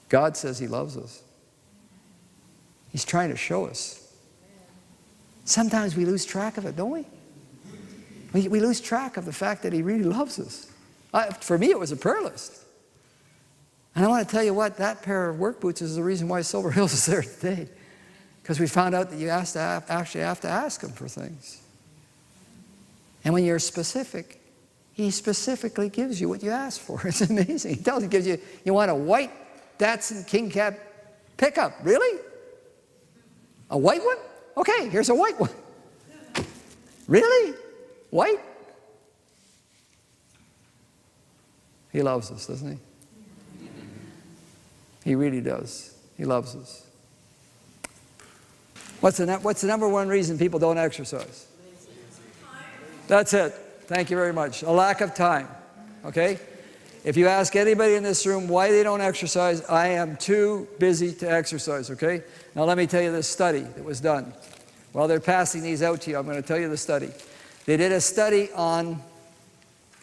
Speaker 1: God says he loves us. He's trying to show us. Sometimes we lose track of it, don't we? We lose track of the fact that he really loves us. For me, it was a prayer list. And I want to tell you what, that pair of work boots is the reason why Silver Hills is there today. Because we found out that you actually have to ask him for things. And when you're specific, he specifically gives you what you ask for. It's amazing. He tells you, gives you, you want a white Datsun King Cab pickup. Really? A white one? Okay, here's a white one. Really? White? He loves us, doesn't he? He really does. He loves us. What's the number one reason people don't exercise? That's it. Thank you very much. A lack of time. Okay? If you ask anybody in this room why they don't exercise, I am too busy to exercise, okay? Now let me tell you this study that was done. While they're passing these out to you, I'm going to tell you the study. They did a study on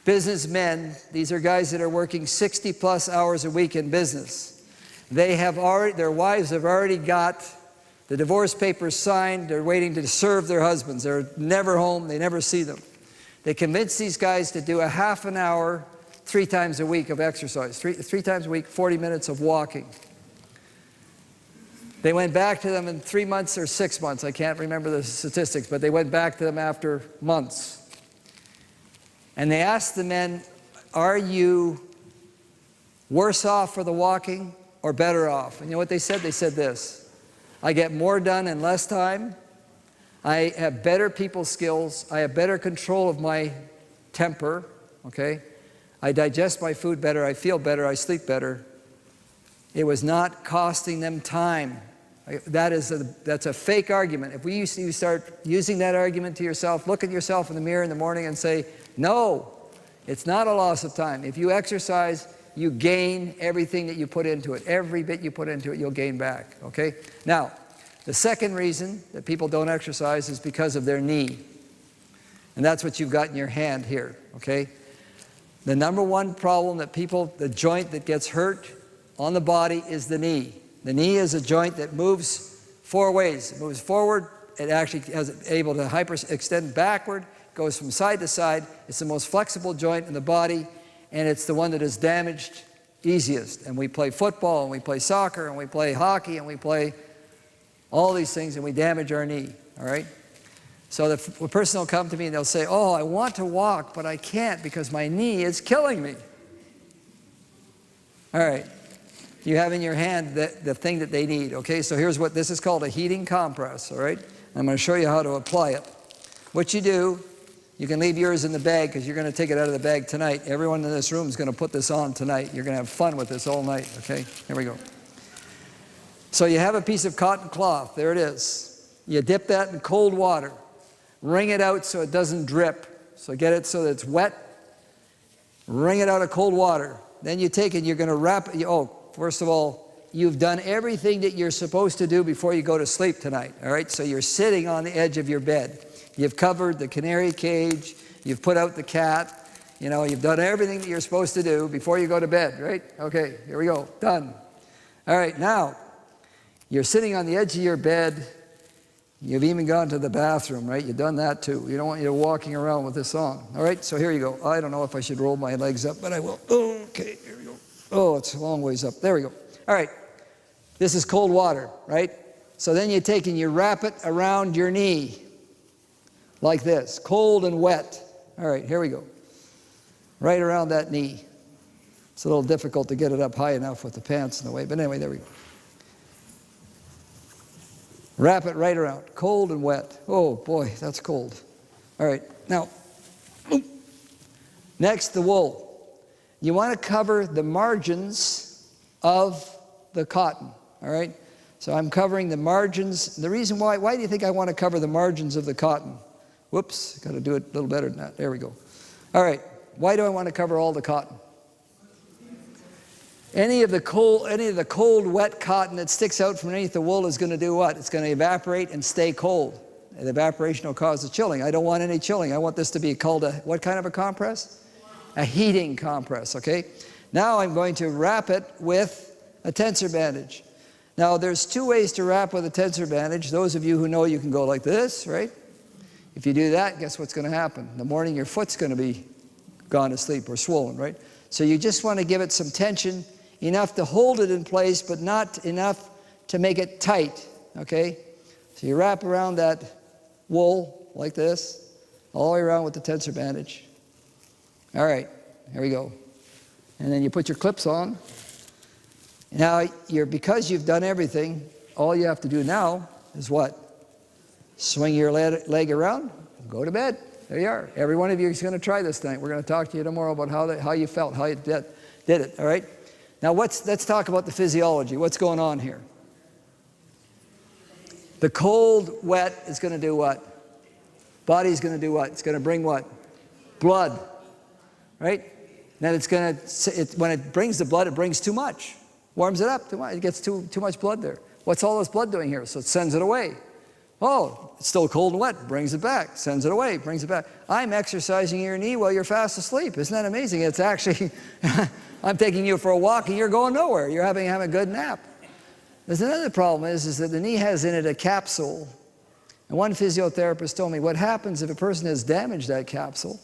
Speaker 1: businessmen. These are guys that are working 60 plus hours a week in business. Their wives have already got the divorce papers signed. They're waiting to serve their husbands. They're never home. They never see them. They convinced these guys to do a half an hour 3 times a week of exercise. Three times a week, 40 minutes of walking. They went back to them in 3 months or 6 months. I can't remember the statistics, but they went back to them after months. And they asked the men, are you worse off for the walking or better off? And you know what they said? They said this: I get more done in less time. I have better people skills. I have better control of my temper, okay? I digest my food better. I feel better. I sleep better. It was not costing them time. That's a fake argument. If you start using that argument to yourself, look at yourself in the mirror in the morning and say, no, it's not a loss of time. If you exercise, you gain everything that you put into it. Every bit you put into it, you'll gain back, okay? Now, the second reason that people don't exercise is because of their knee. And that's what you've got in your hand here, okay? The number one problem that the joint that gets hurt on the body is the knee. The knee is a joint that moves 4 ways. It moves forward. It actually is able to hyperextend backward, goes from side to side. It's the most flexible joint in the body, and it's the one that is damaged easiest. And we play football, and we play soccer, and we play hockey, and we play all these things, and we damage our knee, all right? So the person will come to me and they'll say, oh, I want to walk, but I can't because my knee is killing me. All right. You have in your hand the thing that they need, okay? So here's what this is called: a heating compress, all right? I'm going to show you how to apply it. What you do, you can leave yours in the bag because you're going to take it out of the bag tonight. Everyone in this room is going to put this on tonight. You're going to have fun with this all night, okay? Here we go. So you have a piece of cotton cloth. There it is. You dip that in cold water. Wring it out so it doesn't drip. So get it so that it's wet. Wring it out of cold water. Then you take it, you're going to wrap it. First of all, you've done everything that you're supposed to do before you go to sleep tonight. All right? So you're sitting on the edge of your bed. You've covered the canary cage. You've put out the cat. You know, you've done everything that you're supposed to do before you go to bed, right? Okay, here we go. Done. All right, now, you're sitting on the edge of your bed. You've even gone to the bathroom, right? You've done that too. You don't want you walking around with this on. All right, so here you go. I don't know if I should roll my legs up, but I will. Okay, here we go. Oh, it's a long ways up. There we go. All right, this is cold water, right? So then you take and you wrap it around your knee like this, cold and wet. All right, here we go. Right around that knee. It's a little difficult to get it up high enough with the pants in the way, but anyway, there we go. Wrap it right around, cold and wet. Oh boy, that's cold. All right, now, next the wool. You want to cover the margins of the cotton, all right? So I'm covering the margins. The reason why do you think I want to cover the margins of the cotton? Whoops, got to do it a little better than that. There we go. All right, why do I want to cover all the cotton? Any of the cold, wet cotton that sticks out from underneath the wool is going to do what? It's going to evaporate and stay cold. The evaporation will cause the chilling. I don't want any chilling. I want this to be called a, what kind of a compress? A heating compress, okay? Now I'm going to wrap it with a tensor bandage. Now there's two ways to wrap with a tensor bandage. Those of you who know, you can go like this, right? If you do that, guess what's going to happen? In the morning your foot's going to be gone to sleep or swollen, right? So you just want to give it some tension, enough to hold it in place, but not enough to make it tight, okay? So you wrap around that wool like this, all the way around with the tensor bandage. All right, here we go. And then you put your clips on. Now, because you've done everything, all you have to do now is what? Swing your leg around, go to bed. There you are. Every one of you is going to try this thing. We're going to talk to you tomorrow about how you felt, how you did it, all right? Now, let's talk about the physiology. What's going on here? The cold, wet is going to do what? Body's going to do what? It's going to bring what? Blood, right? Then it's going to, when it brings the blood, it brings too much. Warms it up too much. It gets too much blood there. What's all this blood doing here? So it sends it away. Oh, it's still cold and wet. Brings it back. Sends it away. Brings it back. I'm exercising your knee while you're fast asleep. Isn't that amazing? It's actually, I'm taking you for a walk and you're going nowhere. You're having a good nap. There's another problem is that the knee has in it a capsule. And one physiotherapist told me what happens if a person has damaged that capsule.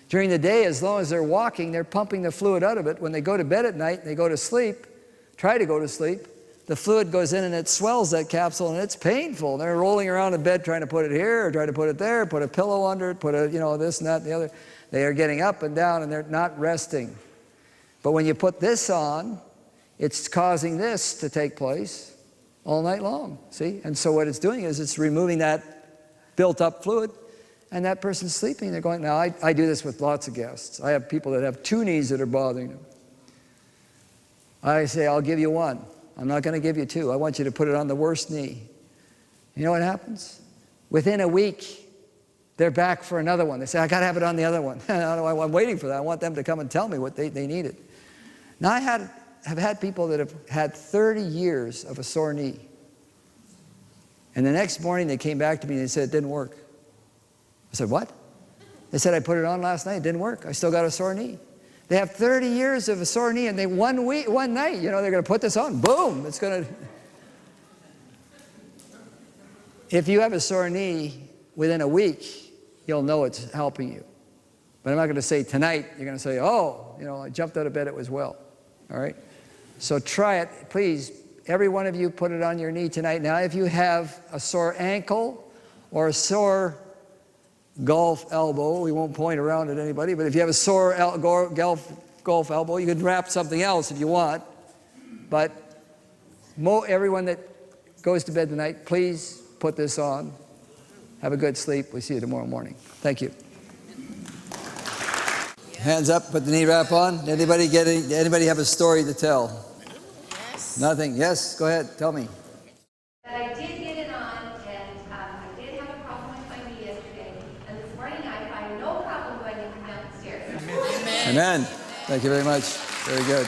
Speaker 1: During the day, as long as they're walking, they're pumping the fluid out of it. When they go to bed at night and they go to sleep, try to go to sleep, the fluid goes in and it swells that capsule and it's painful. They're rolling around in bed trying to put it here or trying to put it there, put a pillow under it, put a, this and that and the other. They are getting up and down and they're not resting. But when you put this on, it's causing this to take place all night long, see? And so what it's doing is it's removing that built up fluid and that person's sleeping. They're going, now I do this with lots of guests. I have people that have two knees that are bothering them. I say, I'll give you one. I'm not going to give you two. I want you to put it on the worst knee. You know what happens? Within a week, they're back for another one. They say, I got to have it on the other one. I'm waiting for that. I want them to come and tell me what they needed. Now, I have had people that have had 30 years of a sore knee. And the next morning, they came back to me and they said, it didn't work. I said, what? They said, I put it on last night. It didn't work. I still got a sore knee. They have 30 years of a sore knee, and one night, they're going to put this on. Boom! It's going to... If you have a sore knee, within a week, you'll know it's helping you. But I'm not going to say tonight, you're going to say, oh, I jumped out of bed, it was well. All right? So try it. Please, every one of you put it on your knee tonight. Now, if you have a sore ankle or a sore golf elbow, we won't point around at anybody, but if you have a sore golf elbow, you can wrap something else if you want. But everyone that goes to bed tonight, please put this on. Have a good sleep. We'll see you tomorrow morning. Thank you. Hands up, put the knee wrap on. Anybody have a story to tell?
Speaker 2: Yes.
Speaker 1: Nothing? Yes, go ahead, tell me.
Speaker 2: But I did get it on, and I did have a problem with my knee yesterday. And this morning I find no problem going up and down the stairs.
Speaker 1: Amen. Thank you very much. Very good.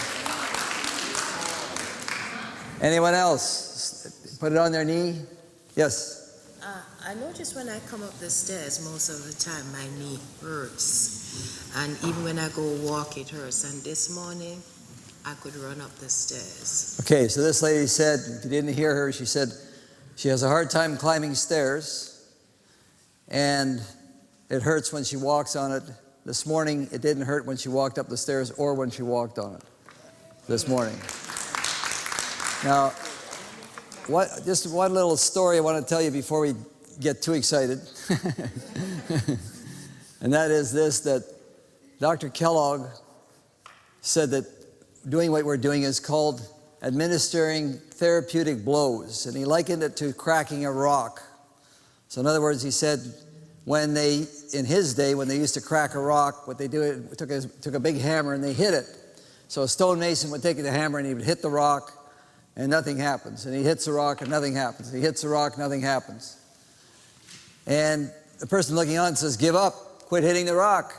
Speaker 1: Anyone else? Put it on their knee? Yes.
Speaker 3: I notice when I come up the stairs, most of the time my knee hurts. And even when I go walk, it hurts. And this morning, I could run up the stairs.
Speaker 1: Okay, so this lady said, if you didn't hear her, she said she has a hard time climbing stairs, and it hurts when she walks on it. This morning, it didn't hurt when she walked up the stairs or when she walked on it this morning. Now, just one little story I want to tell you before we get too excited. And that is this, that Dr. Kellogg said that doing what we're doing is called administering therapeutic blows. And he likened it to cracking a rock. So in other words, he said, in his day, when they used to crack a rock, what they do, took a big hammer and they hit it. So a stonemason would take the hammer and he would hit the rock and nothing happens. And he hits the rock and nothing happens. He hits the rock, nothing happens. And the person looking on says, give up, quit hitting the rock.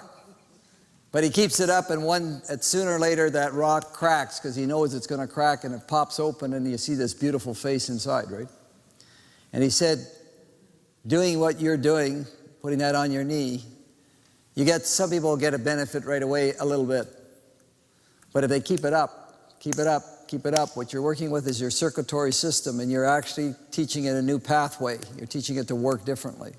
Speaker 1: But he keeps it up, and sooner or later that rock cracks because he knows it's going to crack, and it pops open and you see this beautiful face inside, right? And he said, doing what you're doing, putting that on your knee, some people get a benefit right away a little bit. But if they keep it up, keep it up, keep it up, what you're working with is your circulatory system, and you're actually teaching it a new pathway. You're teaching it to work differently.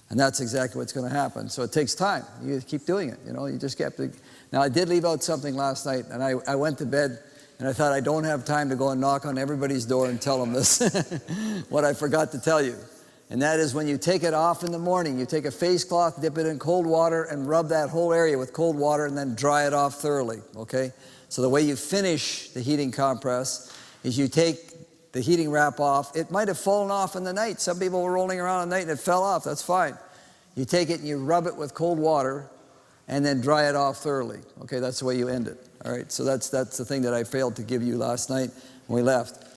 Speaker 1: And that's exactly what's going to happen. So it takes time. You keep doing it, you just have to. Now, I did leave out something last night, and I went to bed, and I thought I don't have time to go and knock on everybody's door and tell them this, what I forgot to tell you. And that is when you take it off in the morning, you take a face cloth, dip it in cold water, and rub that whole area with cold water, and then dry it off thoroughly, okay? So the way you finish the heating compress is you take the heating wrap off. It might have fallen off in the night. Some people were rolling around at night and it fell off. That's fine. You take it and you rub it with cold water and then dry it off thoroughly. Okay, that's the way you end it. All right, so that's the thing that I failed to give you last night when we left.